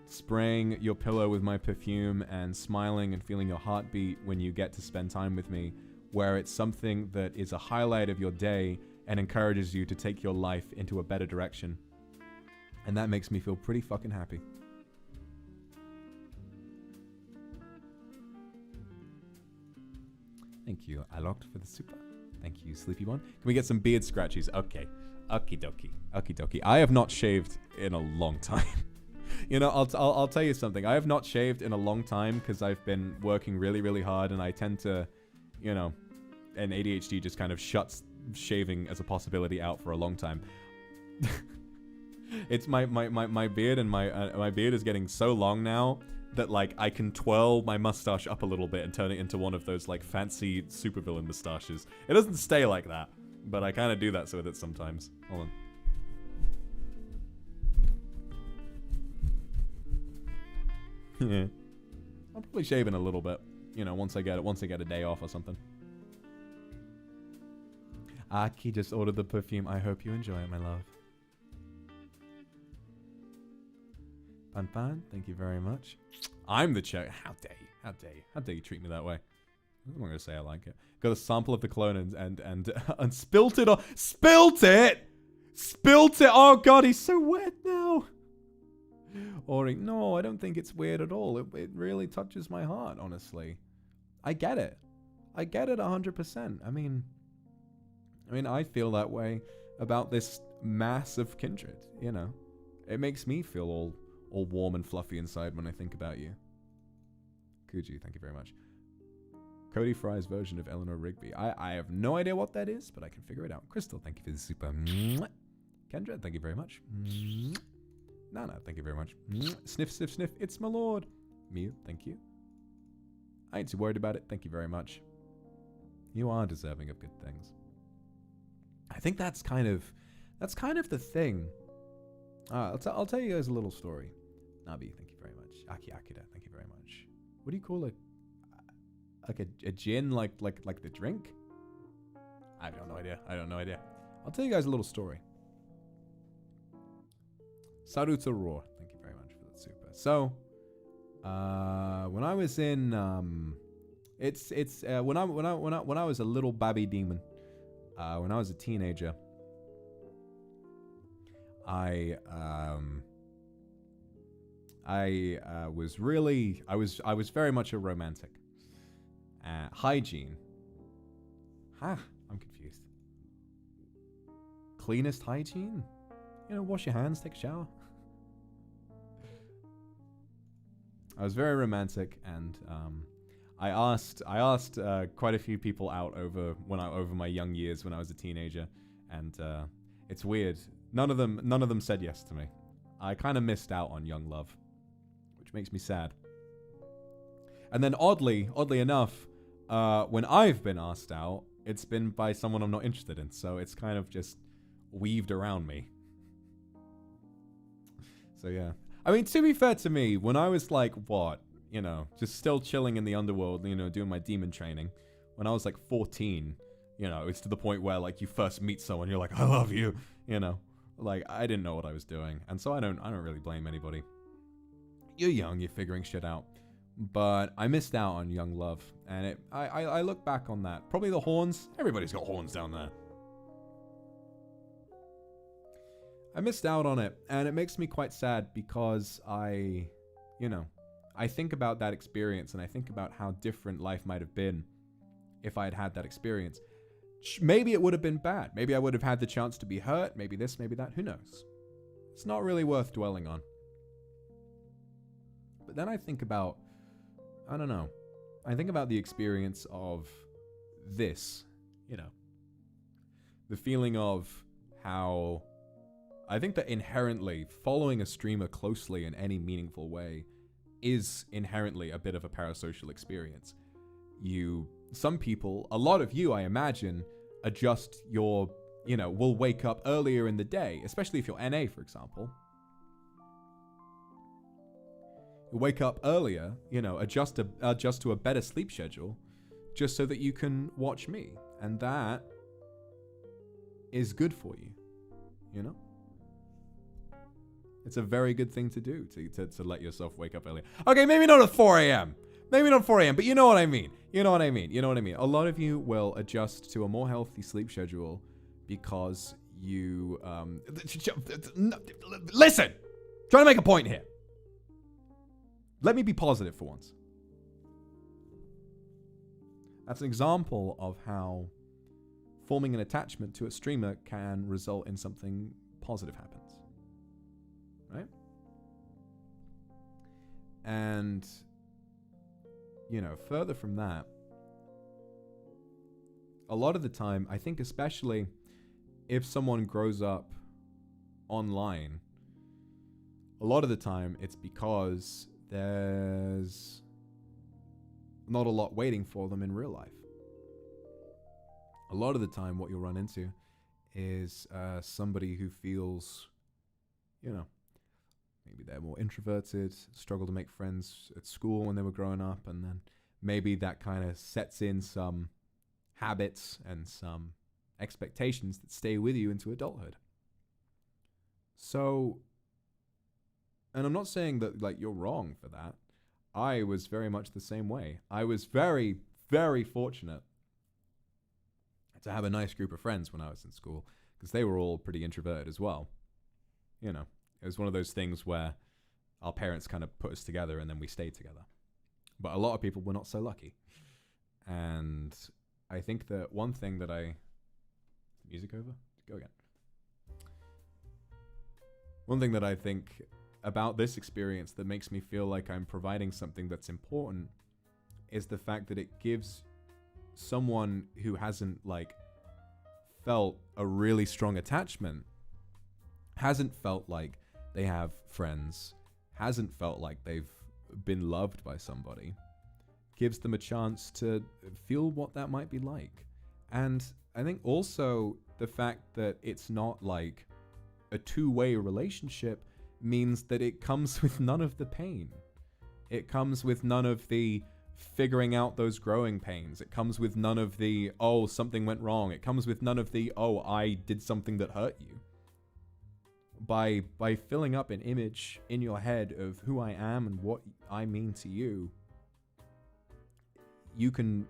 spraying your pillow with my perfume and smiling and feeling your heartbeat when you get to spend time with me, where it's something that is a highlight of your day and encourages you to take your life into a better direction. And that makes me feel pretty fucking happy. Thank you, Alok, for the super. Thank you, Sleepy One. Can we get some beard scratches? Okay. Okie dokie. Okie dokie. I have not shaved in a long time. I'll tell you something. I have not shaved in a long time because I've been working really, really hard, and I tend to, and ADHD just kind of shuts shaving as a possibility out for a long time. It's my beard, and my beard is getting so long now that I can twirl my mustache up a little bit and turn it into one of those fancy supervillain mustaches. It doesn't stay like that, but I kind of do that with it sometimes. Hold on. Yeah. I'll probably shave in a little bit, once I get a day off or something. Aki just ordered the perfume. I hope you enjoy it, my love. Pan Pan, thank you very much. I'm the check. How dare you? How dare you? How dare you treat me that way? I'm not gonna say I like it. Got a sample of the cologne and spilt it on. Spilt it! Spilt it! Oh god, he's so wet now. Ori, no, I don't think it's weird at all. It really touches my heart, honestly. I get it. I get it 100%. I mean, I feel that way about this mass of Kindred, It makes me feel all warm and fluffy inside when I think about you. Kuji, thank you very much. Cody Fry's version of Eleanor Rigby. I have no idea what that is, but I can figure it out. Crystal, thank you for the super. Kendra, thank you very much. Nana, thank you very much. Sniff, sniff, sniff. It's my lord. Mew, thank you. I ain't too worried about it. Thank you very much. You are deserving of good things. I think that's kind of the thing. I'll tell you guys a little story. Nabi, thank you very much. Aki Akira, thank you very much. What do you call it? Like a gin, like the drink? I have no idea. I'll tell you guys a little story. Saruta Roar, thank you very much for that super. So, when I was in, when I was a little baby demon, when I was a teenager, I was very much a romantic. Hygiene. I'm confused. cleanest hygiene. You know, wash your hands, take a shower. I was very romantic, and I asked quite a few people out over my young years when I was a teenager, and it's weird. None of them said yes to me. I kind of missed out on young love, which makes me sad. And then oddly enough, when I've been asked out, it's been by someone I'm not interested in, so it's kind of just weaved around me. So yeah. I mean, to be fair to me, when I was like, just still chilling in the underworld, doing my demon training, when I was like 14, it's to the point where like you first meet someone, you're like, I love you, like I didn't know what I was doing. And so I don't really blame anybody. You're young, you're figuring shit out. But I missed out on young love, and I look back on that. Probably the horns. Everybody's got horns down there. I missed out on it, and it makes me quite sad because I think about that experience, and I think about how different life might have been if I had had that experience. Maybe it would have been bad. Maybe I would have had the chance to be hurt. Maybe this, maybe that. Who knows? It's not really worth dwelling on. But then I think about, I don't know. I think about the experience of this, the feeling of how I think that inherently following a streamer closely in any meaningful way is inherently a bit of a parasocial experience. Some people, a lot of you, I imagine, adjust your, will wake up earlier in the day, especially if you're NA, for example. You wake up earlier, adjust to a better sleep schedule, just so that you can watch me. And that is good for you, It's a very good thing to do, to let yourself wake up earlier. Okay, maybe not at 4 a.m. Maybe not 4 a.m., but you know what I mean. You know what I mean. A lot of you will adjust to a more healthy sleep schedule because you... Listen! Trying to make a point here. Let me be positive for once. That's an example of how forming an attachment to a streamer can result in something positive happens. Right? And, further from that, a lot of the time, I think especially if someone grows up online, a lot of the time it's because there's not a lot waiting for them in real life. A lot of the time what you'll run into is somebody who feels, maybe they're more introverted, struggle to make friends at school when they were growing up, and then maybe that kind of sets in some habits and some expectations that stay with you into adulthood. So, and I'm not saying that like you're wrong for that. I was very much the same way. I was very, very fortunate to have a nice group of friends when I was in school, because they were all pretty introverted as well. It was one of those things where our parents kind of put us together and then we stayed together. But a lot of people were not so lucky. And I think that one thing that music over? Go again. One thing that I think about this experience that makes me feel like I'm providing something that's important is the fact that it gives someone who hasn't felt a really strong attachment, hasn't felt like they have friends, hasn't felt like they've been loved by somebody, gives them a chance to feel what that might be like. And I think also the fact that it's not like a two-way relationship means that it comes with none of the pain. It comes with none of the figuring out those growing pains. It comes with none of the, oh, something went wrong. It comes with none of the, oh, I did something that hurt you. By filling up an image in your head of who I am and what I mean to you, you can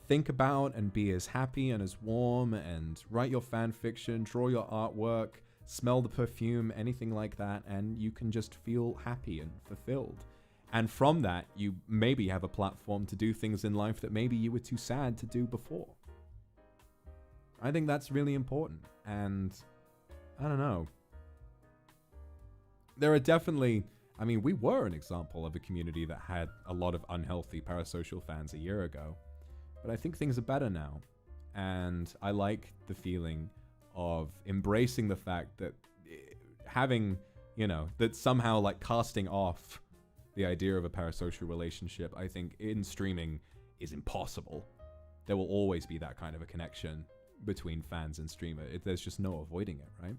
think about and be as happy and as warm and write your fan fiction, draw your artwork, smell the perfume, anything like that, and you can just feel happy and fulfilled. And from that, you maybe have a platform to do things in life that maybe you were too sad to do before. I think that's really important. And I don't know. There are definitely, I mean, we were an example of a community that had a lot of unhealthy parasocial fans a year ago. But I think things are better now. And I like the feeling of embracing the fact that having, you know, that somehow like casting off the idea of a parasocial relationship, I think in streaming is impossible. There will always be that kind of a connection between fans and streamer. There's just no avoiding it, right?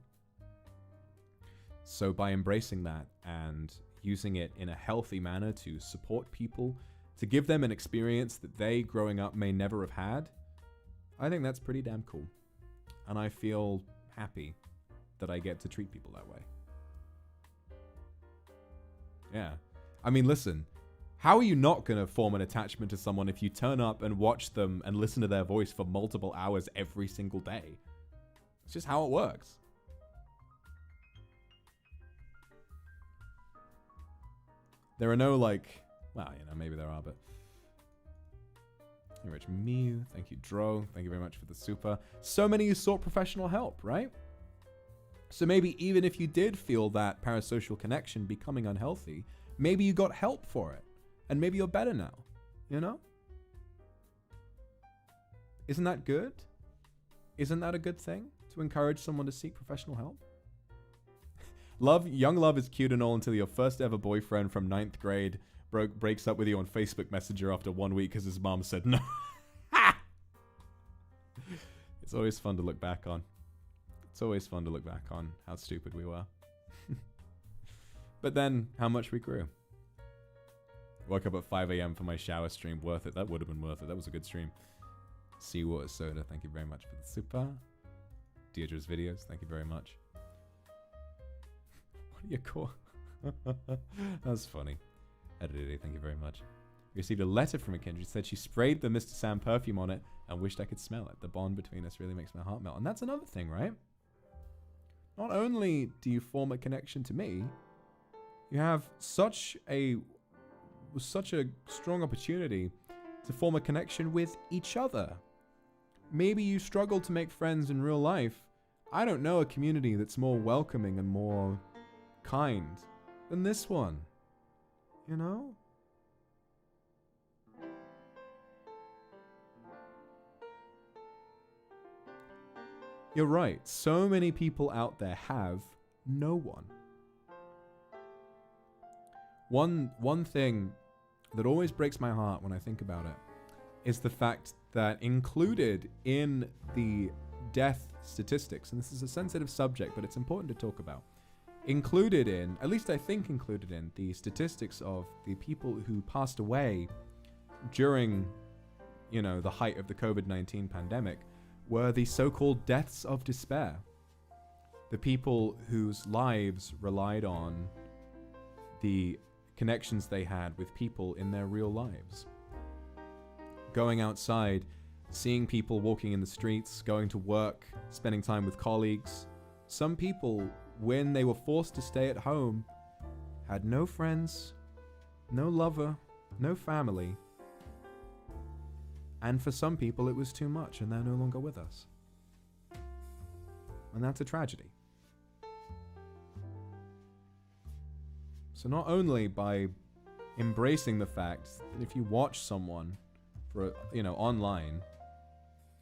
So by embracing that and using it in a healthy manner to support people, to give them an experience that they growing up may never have had, I think that's pretty damn cool. And I feel happy that I get to treat people that way. Yeah. I mean, listen, how are you not going to form an attachment to someone if you turn up and watch them and listen to their voice for multiple hours every single day? It's just how it works. There are no like, well, you know, maybe there are, but... Thank you very much, Mew. Thank you, Dro. Thank you very much for the super. So many you sought professional help, right? So maybe even if you did feel that parasocial connection becoming unhealthy, maybe you got help for it. And maybe you're better now, you know? Isn't that good? Isn't that a good thing? To encourage someone to seek professional help? Young love is cute and all until your first ever boyfriend from 9th grade breaks up with you on Facebook Messenger after 1 week because his mom said no. It's always fun to look back on. It's always fun to look back on how stupid we were. But then, how much we grew. Woke up at 5 a.m. for my shower stream. Worth it. That would have been worth it. That was a good stream. Seawater Soda, thank you very much for the super. Deirdre's videos, thank you very much. What do you call? That's funny. Edited, thank you very much. We received a letter from a Kindred. Said she sprayed the Mr. Sam perfume on it and wished I could smell it. The bond between us really makes my heart melt. And that's another thing, right? Not only do you form a connection to me, you have such a strong opportunity to form a connection with each other. Maybe you struggle to make friends in real life. I don't know a community that's more welcoming and more kind than this one. You know? You're right. So many people out there have no one. One thing that always breaks my heart when I think about it is the fact that included in the death statistics, and this is a sensitive subject, but it's important to talk about, included in, at least I think included in, the statistics of the people who passed away during, you know, the height of the COVID-19 pandemic were the so-called deaths of despair. The people whose lives relied on the connections they had with people in their real lives. Going outside, seeing people walking in the streets, going to work, spending time with colleagues. Some people, when they were forced to stay at home, had no friends, no lover, no family. And for some people it was too much and they're no longer with us. And that's a tragedy. So not only by embracing the fact that if you watch someone for, you know, online,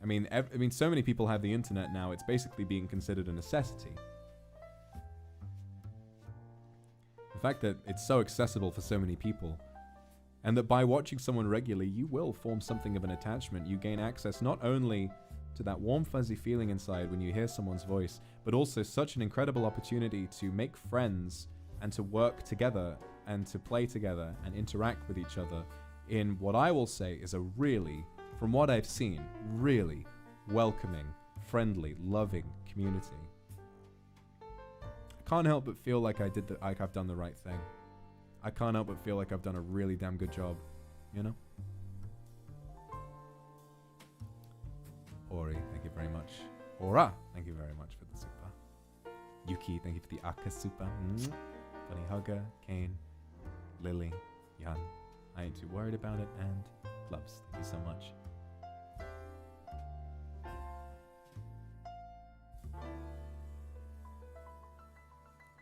I mean, so many people have the internet now, it's basically being considered a necessity. The fact that it's so accessible for so many people, and that by watching someone regularly, you will form something of an attachment. You gain access not only to that warm, fuzzy feeling inside when you hear someone's voice, but also such an incredible opportunity to make friends and to work together and to play together and interact with each other in what I will say is a really, from what I've seen, really welcoming, friendly, loving community. I can't help but feel like I've done the right thing. I can't help but feel like I've done a really damn good job, you know? Ori, thank you very much. Ora, thank you very much for the super. Yuki, thank you for the Aka super. Bunny Hugger, Kane, Lily, Yan. I ain't too worried about it, and Clubs, thank you so much.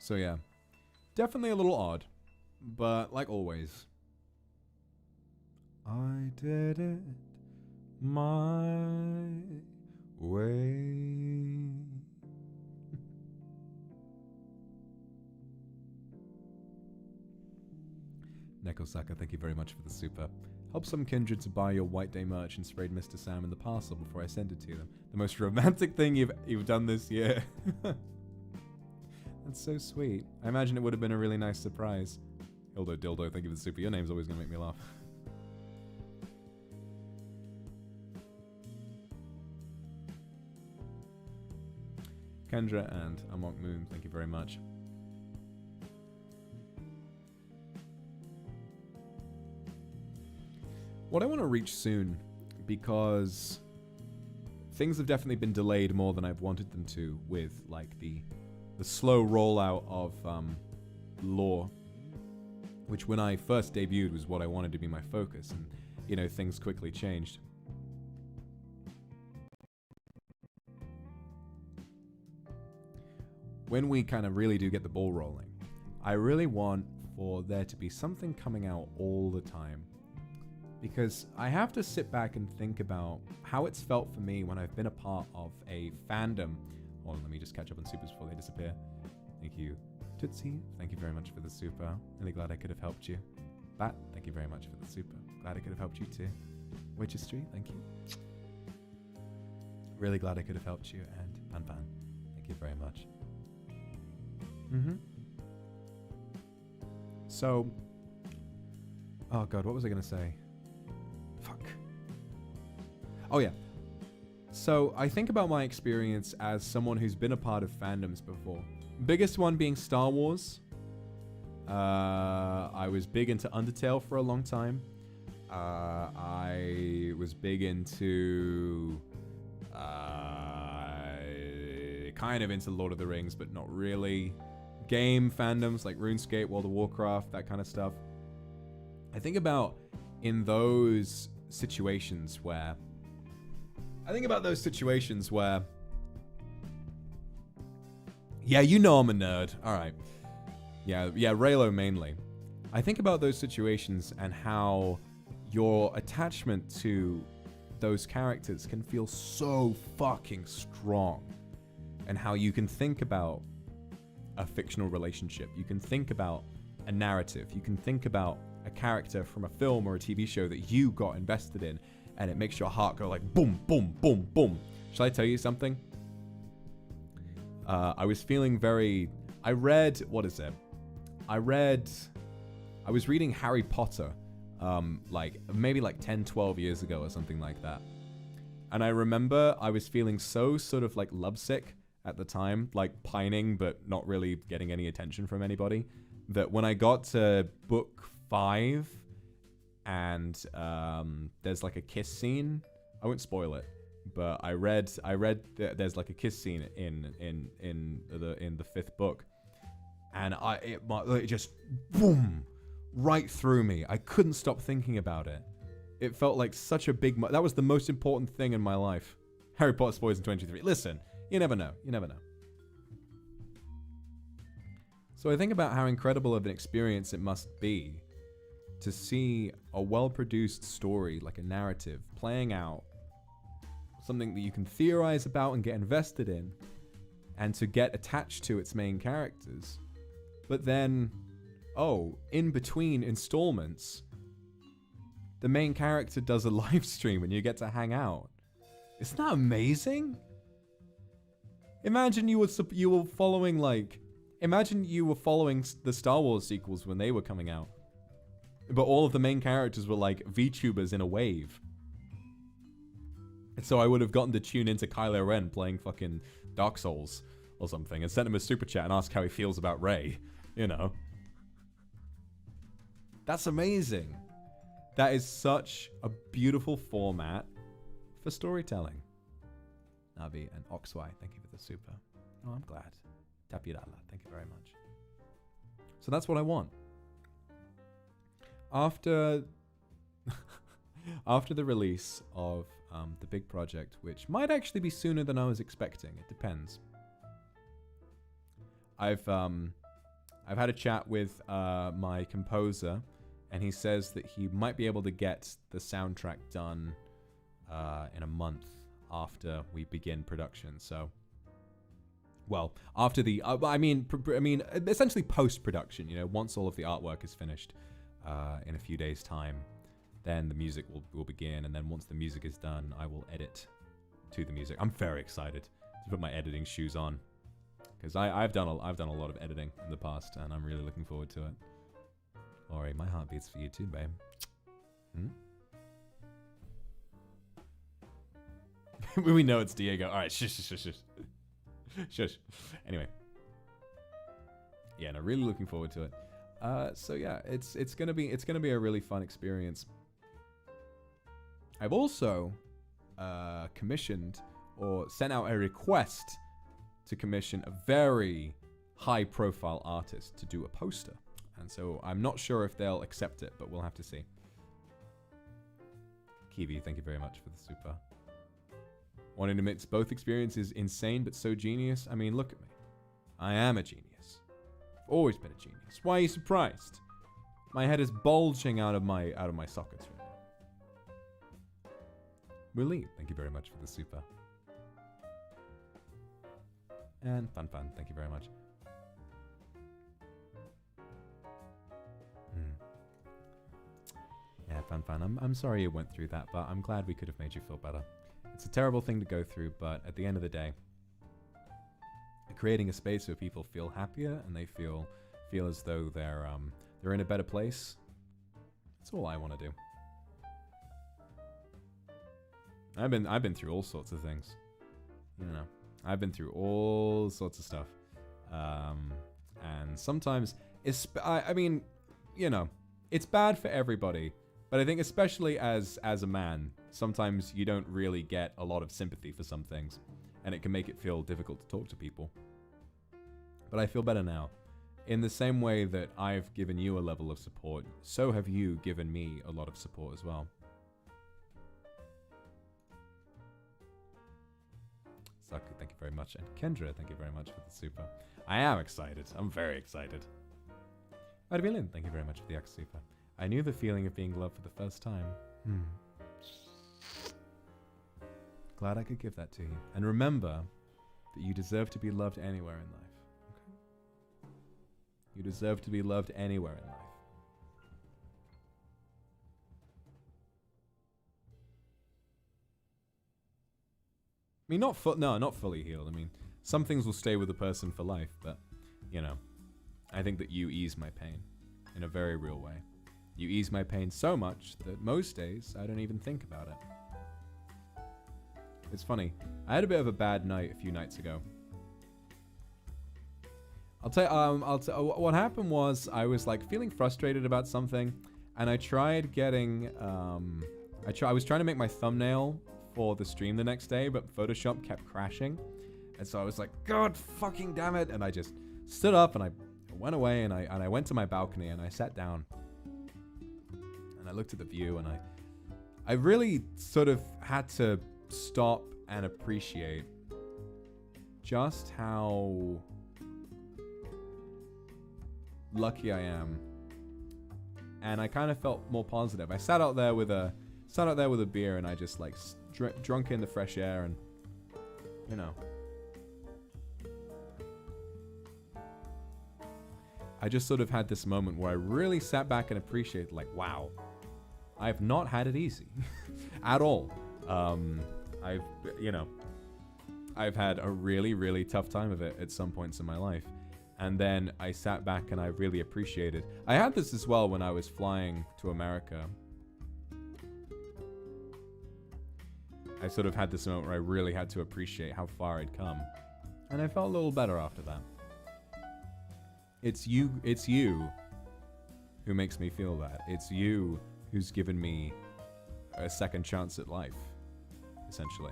So yeah, definitely a little odd, but like always, I did it my way. Nekosaka, thank you very much for the super. Help some kindred to buy your White Day merch and sprayed Mr. Sam in the parcel before I send it to them. The most romantic thing you've done this year. That's so sweet. I imagine it would have been a really nice surprise. Hildo Dildo, thank you for the super. Your name's always going to make me laugh. Kendra and Amok Moon, thank you very much. What I want to reach soon, because things have definitely been delayed more than I've wanted them to, with like the slow rollout of lore, which when I first debuted was what I wanted to be my focus, and you know, things quickly changed. When we kind of really do get the ball rolling, I really want for there to be something coming out all the time. Because I have to sit back and think about how it's felt for me when I've been a part of a fandom. Hold on, let me just catch up on supers before they disappear. Thank you. Tootsie, thank you very much for the super. Really glad I could have helped you. Bat, thank you very much for the super. Glad I could have helped you too. Witcher Street, thank you. Really glad I could have helped you. And Pan Pan, thank you very much. So, oh god, what was I going to say? Fuck. Oh yeah. So I think about my experience as someone who's been a part of fandoms before. Biggest one being Star Wars. I was big into Undertale for a long time. I was big into kind of into Lord of the Rings, but not really. Game fandoms like RuneScape, World of Warcraft, that kind of stuff. I think about those situations where yeah, you know I'm a nerd. All right. Yeah, Raylo mainly. I think about those situations and how your attachment to those characters can feel so fucking strong, and how you can think about a fictional relationship. You can think about a narrative. You can think about a character from a film or a TV show that you got invested in, and it makes your heart go like boom, boom, boom, boom. Shall I tell you something? I was feeling very... I was reading Harry Potter maybe 10, 12 years ago or something like that. And I remember I was feeling so sort of like lovesick at the time, like pining, but not really getting any attention from anybody, that when I got to book 5 and there's like a kiss scene, I won't spoil it, but I read that there's like a kiss scene in the 5th book, and it just boom right through me. I couldn't stop thinking about it. It felt like such a big that was the most important thing in my life. Harry Potter spoilers in 2023. Listen, you never know. You never know. So I think about how incredible of an experience it must be to see a well-produced story, like a narrative, playing out, something that you can theorize about and get invested in, and to get attached to its main characters. But then, in between installments, the main character does a live stream and you get to hang out. Isn't that amazing? Imagine you were following the Star Wars sequels when they were coming out, but all of the main characters were like VTubers in a wave. And so I would have gotten to tune into Kylo Ren playing fucking Dark Souls or something and sent him a super chat and ask how he feels about Rey. You know. That's amazing. That is such a beautiful format for storytelling. Navi and Oxy, thank you for the super. Oh, I'm glad. Tapirala, thank you very much. So that's what I want. After the release of the big project, which might actually be sooner than I was expecting, it depends. I've had a chat with my composer, and he says that he might be able to get the soundtrack done in a month after we begin production. So, well, after the, I mean, essentially post-production. You know, once all of the artwork is finished in a few days' time, then the music will begin, and then once the music is done, I will edit to the music. I'm very excited to put my editing shoes on, because I've done a lot of editing in the past, and I'm really looking forward to it. Ori, my heart beats for you too, babe. Hmm? We know it's Diego. All right, shush. Shush. Anyway. Yeah, no, really looking forward to it. So yeah, it's gonna be a really fun experience. I've also commissioned or sent out a request to commission a very high-profile artist to do a poster, and so I'm not sure if they'll accept it, but we'll have to see. Kiwi, thank you very much for the super. Wanting to mix both experiences, insane but so genius. I mean, look at me. I am a genius. I've always been a genius. Why are you surprised? My head is bulging out of my sockets right now. Willie, thank you very much for the super. And Fun, thank you very much. Yeah, Fun. I'm sorry you went through that, but I'm glad we could have made you feel better. It's a terrible thing to go through, but at the end of the day, creating a space where people feel happier and they feel as though they're in a better place. That's all I want to do. I've been through all sorts of things. You know, I've been through all sorts of stuff, and sometimes I mean, you know, it's bad for everybody. But I think especially as a man, sometimes you don't really get a lot of sympathy for some things, and it can make it feel difficult to talk to people. But I feel better now. In the same way that I've given you a level of support, so have you given me a lot of support as well. Saku, thank you very much. And Kendra, thank you very much for the super. I am excited. I'm very excited. Arvilin, thank you very much for the X super. I knew the feeling of being loved for the first time. Glad I could give that to you. And remember that you deserve to be loved anywhere in life. Okay? You deserve to be loved anywhere in life. I mean, not fully healed. I mean, some things will stay with the person for life, but, you know, I think that you ease my pain in a very real way. You ease my pain so much that most days I don't even think about it. It's funny. I had a bit of a bad night a few nights ago. I'll tell what happened was I was like feeling frustrated about something, and I tried getting I was trying to make my thumbnail for the stream the next day, but Photoshop kept crashing, and so I was like, God fucking damn it! And I just stood up and I went away and I went to my balcony and I sat down. And I looked at the view, and I really sort of had to stop and appreciate just how lucky I am. And I kind of felt more positive. I sat out there with a beer, and I just like drunk in the fresh air, and you know, I just sort of had this moment where I really sat back and appreciated, like, wow. I've not had it easy at all. I've had a really, really tough time of it at some points in my life. And then I sat back and I really appreciated. I had this as well when I was flying to America. I sort of had this moment where I really had to appreciate how far I'd come. And I felt a little better after that. It's you who makes me feel that. It's you who's given me a second chance at life, essentially.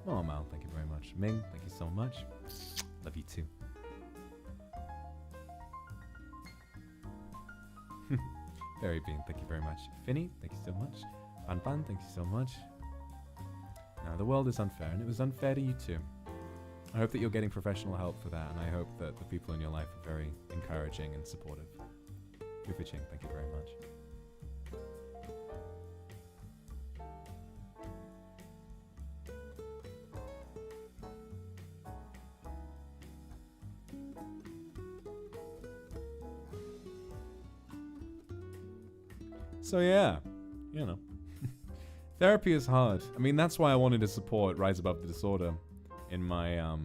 Oh, Mal, thank you very much. Ming, thank you so much. Love you too. Fairy Bean, thank you very much. Finny, thank you so much. Fan, thank you so much. No, the world is unfair, and it was unfair to you too. I hope that you're getting professional help for that, and I hope that the people in your life are very encouraging and supportive. Ching, thank you very much. So yeah, you know. Therapy is hard. I mean, that's why I wanted to support Rise Above the Disorder in my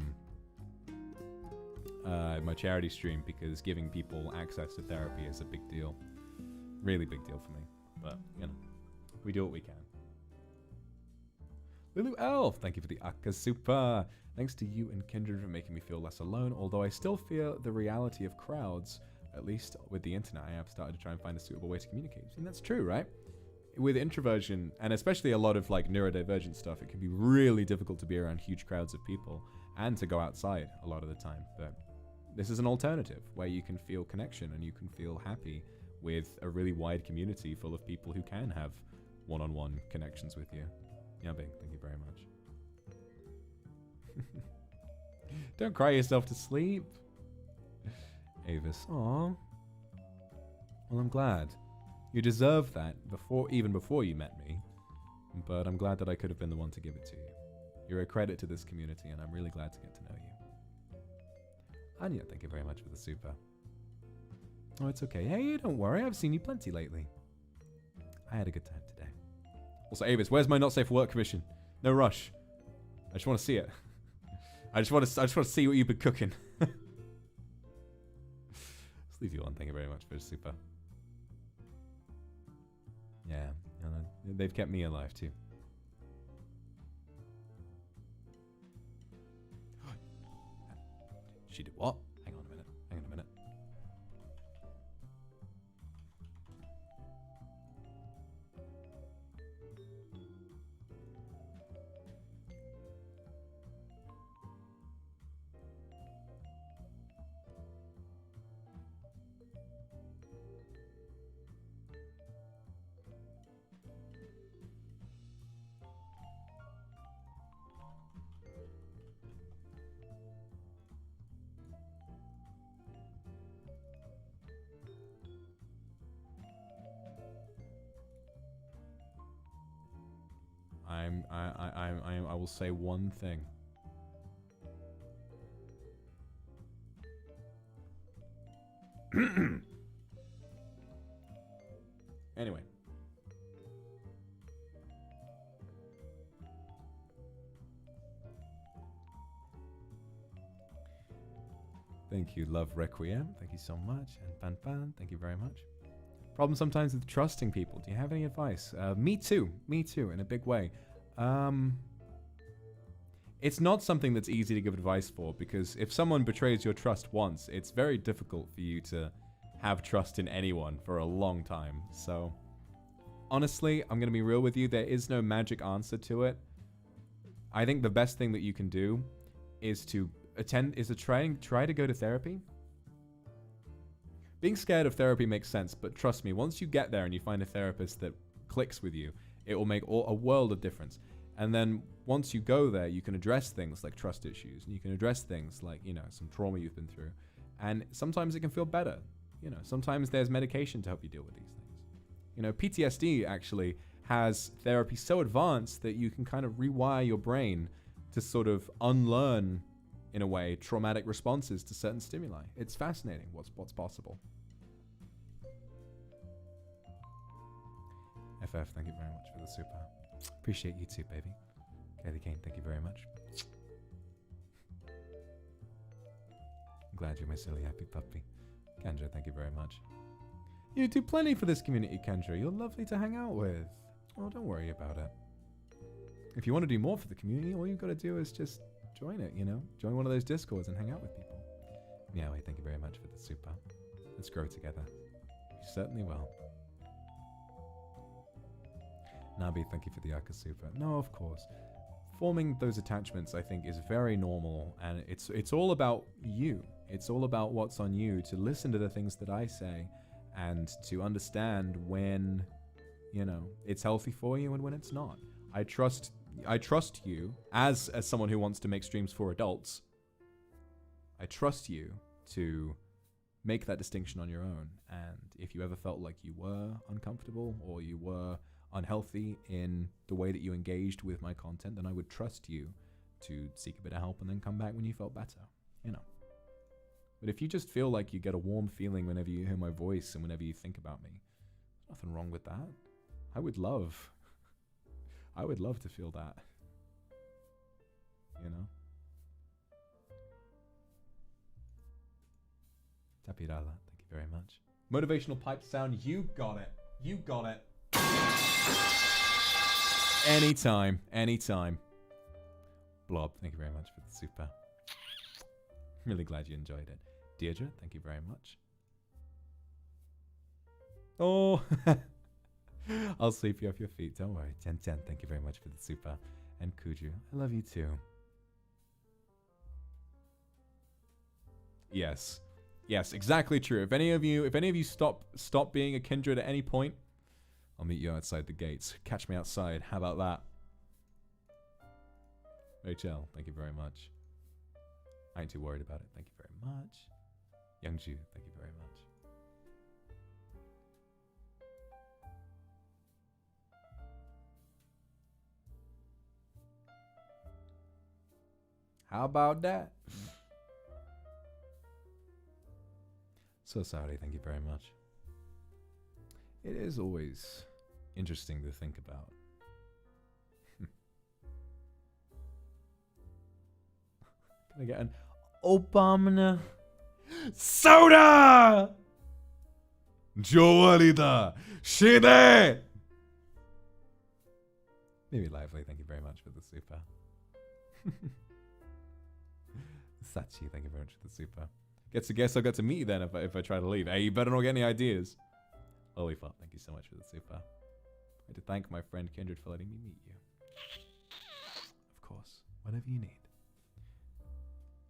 my charity stream, because giving people access to therapy is a big deal. Really big deal for me. But, you know, we do what we can. Lulu Elf, thank you for the Akka Super. Thanks to you and Kindred for making me feel less alone, although I still feel the reality of crowds, at least with the internet. I have started to try and find a suitable way to communicate. And that's true, right? With introversion, and especially a lot of like neurodivergent stuff, it can be really difficult to be around huge crowds of people and to go outside a lot of the time. But this is an alternative where you can feel connection and you can feel happy with a really wide community full of people who can have one-on-one connections with you. Yabbing, thank you very much. Don't cry yourself to sleep. Avis, aw. Well, I'm glad. You deserve that even before you met me, but I'm glad that I could have been the one to give it to you. You're a credit to this community, and I'm really glad to get to know you. Anya, thank you very much for the super. Oh, it's okay. Hey, don't worry. I've seen you plenty lately. I had a good time today. Also, Avis, where's my not safe for work commission? No rush. I just want to see it. I just want to see what you've been cooking. Let's leave you on. Thank you very much for the super. Yeah, they've kept me alive too. She did what? Hang on a minute. Hang on a minute. I will say one thing. Anyway. Thank you, Love Requiem. Thank you so much. And Fan, thank you very much. Problem sometimes with trusting people. Do you have any advice? Me too, in a big way. It's not something that's easy to give advice for, because if someone betrays your trust once, it's very difficult for you to have trust in anyone for a long time. So, honestly, I'm going to be real with you. There is no magic answer to it. I think the best thing that you can do is to try to go to therapy. Being scared of therapy makes sense, but trust me, once you get there and you find a therapist that clicks with you, it will make a world of difference. And then once you go there, you can address things like trust issues, and you can address things like, you know, some trauma you've been through. And sometimes it can feel better. You know, sometimes there's medication to help you deal with these things. You know, PTSD actually has therapy so advanced that you can kind of rewire your brain to sort of unlearn, in a way, traumatic responses to certain stimuli. It's fascinating what's possible. FF, thank you very much for the super. Appreciate you too, baby. Kaylee Kane, thank you very much. I'm glad you're my silly happy puppy. Kendra, thank you very much. You do plenty for this community, Kendra. You're lovely to hang out with. Oh, don't worry about it. If you want to do more for the community, all you've got to do is just join it, you know? Join one of those Discords and hang out with people. Meowie, thank you very much for the super. Let's grow together. You certainly will. Nabi, thank you for the Aka Super. No, of course. Forming those attachments, I think, is very normal, and it's all about you. It's all about what's on you, to listen to the things that I say, and to understand when, you know, it's healthy for you and when it's not. I trust I trust you as someone who wants to make streams for adults. I trust you to make that distinction on your own. And if you ever felt like you were uncomfortable or you were unhealthy in the way that you engaged with my content, then I would trust you to seek a bit of help and then come back when you felt better, you know. But if you just feel like you get a warm feeling whenever you hear my voice and whenever you think about me, there's nothing wrong with that. I would love to feel that, you know. Tapirala, thank you very much. Motivational pipe sound, you got it. You got it. Anytime, anytime. Blob, thank you very much for the super. Really glad you enjoyed it. Deirdre, thank you very much. Oh, I'll sweep you off your feet. Don't worry. 1010, thank you very much for the super. And Kuju, I love you too. Yes. Yes, exactly true. If any of you stop being a kindred at any point, I'll meet you outside the gates. Catch me outside. How about that? Rachel, thank you very much. I ain't too worried about it. Thank you very much. Youngju, thank you very much. How about that? So sorry, thank you very much. It is always interesting to think about. Can I get an Obama soda? Joalida Shide. Maybe lively, thank you very much for the super. Sachi, thank you very much for the super. Guess I got to meet you then if I try to leave. Hey, you better not get any ideas. Holy fuck, thank you so much for the super. I had to thank my friend Kindred for letting me meet you. Of course, whatever you need.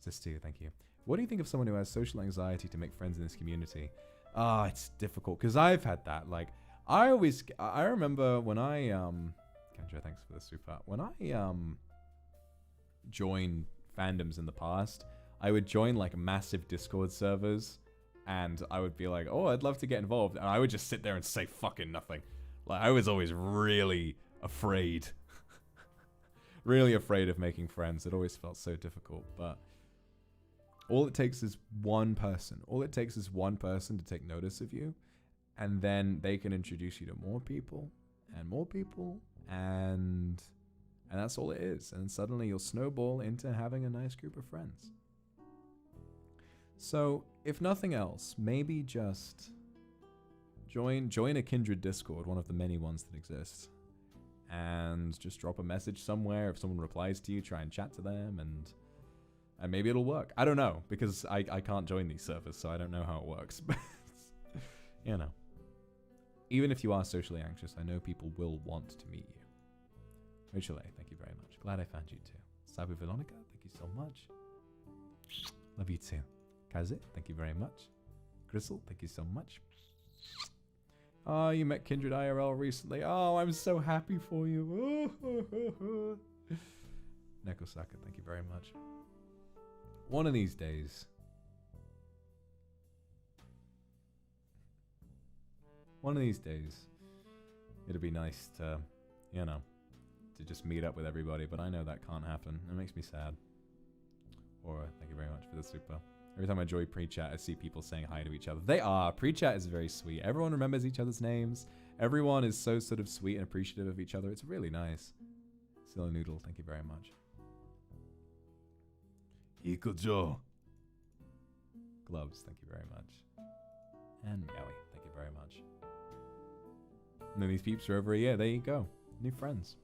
Sistu, thank you. What do you think of someone who has social anxiety to make friends in this community? Ah, it's difficult because I've had that. Like, I remember when I Kendra, thanks for the super. When I joined fandoms in the past, I would join like massive Discord servers, and I would be like, "Oh, I'd love to get involved," and I would just sit there and say fucking nothing. Like, I was always really afraid, really afraid of making friends. It always felt so difficult, but all it takes is one person. All it takes is one person to take notice of you, and then they can introduce you to more people, and that's all it is. And suddenly you'll snowball into having a nice group of friends. So, if nothing else, maybe just join a Kindred Discord, one of the many ones that exist, and just drop a message somewhere. If someone replies to you, try and chat to them, and maybe it'll work. I don't know, because I can't join these servers, so I don't know how it works. But, you know. Even if you are socially anxious, I know people will want to meet you. Rachel A, thank you very much. Glad I found you too. Sabu Veronica, thank you so much. Love you too. Kaze, thank you very much. Gristle, thank you so much. Oh, you met Kindred IRL recently. Oh, I'm so happy for you. Nekosaka, thank you very much. One of these days, it'll be nice to, you know, to just meet up with everybody, but I know that can't happen. It makes me sad. Aura, thank you very much for the super. Every time I join pre-chat, I see people saying hi to each other. They are. Pre-chat is very sweet. Everyone remembers each other's names. Everyone is so sort of sweet and appreciative of each other. It's really nice. Silly Noodle, thank you very much. Ikojo. Gloves, thank you very much. And Meowie, thank you very much. And then these peeps are over a year. There you go. New friends.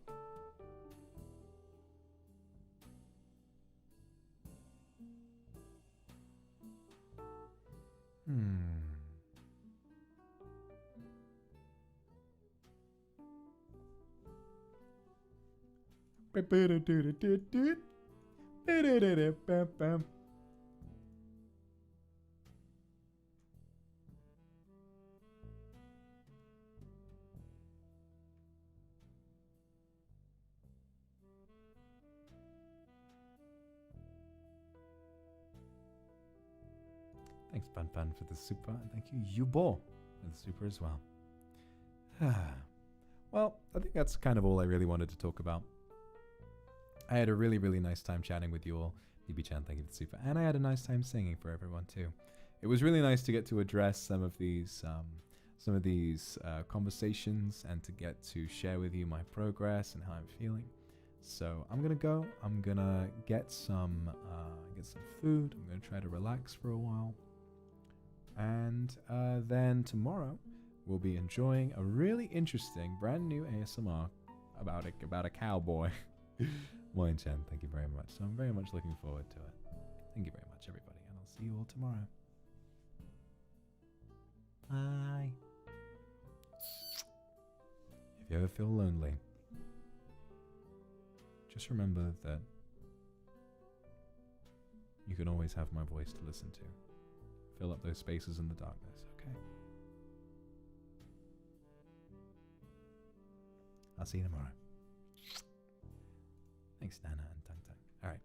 Thanks, Pan Pan, for the super. And thank you, Yubo, for the super as well. Well, I think that's kind of all I really wanted to talk about. I had a really, really nice time chatting with you all. BB-chan, thank you for the super. And I had a nice time singing for everyone too. It was really nice to get to address some of these conversations and to get to share with you my progress and how I'm feeling. So I'm gonna go. I'm gonna get some food. I'm gonna try to relax for a while, and then tomorrow we'll be enjoying a really interesting brand new ASMR about a cowboy. Moin-chan, thank you very much. So I'm very much looking forward to it. Thank you very much, everybody, and I'll see you all tomorrow. Bye. If you ever feel lonely, just remember that you can always have my voice to listen to. Fill up those spaces in the darkness, okay? I'll see you tomorrow. Thanks, Nana and Tung Tung. All right.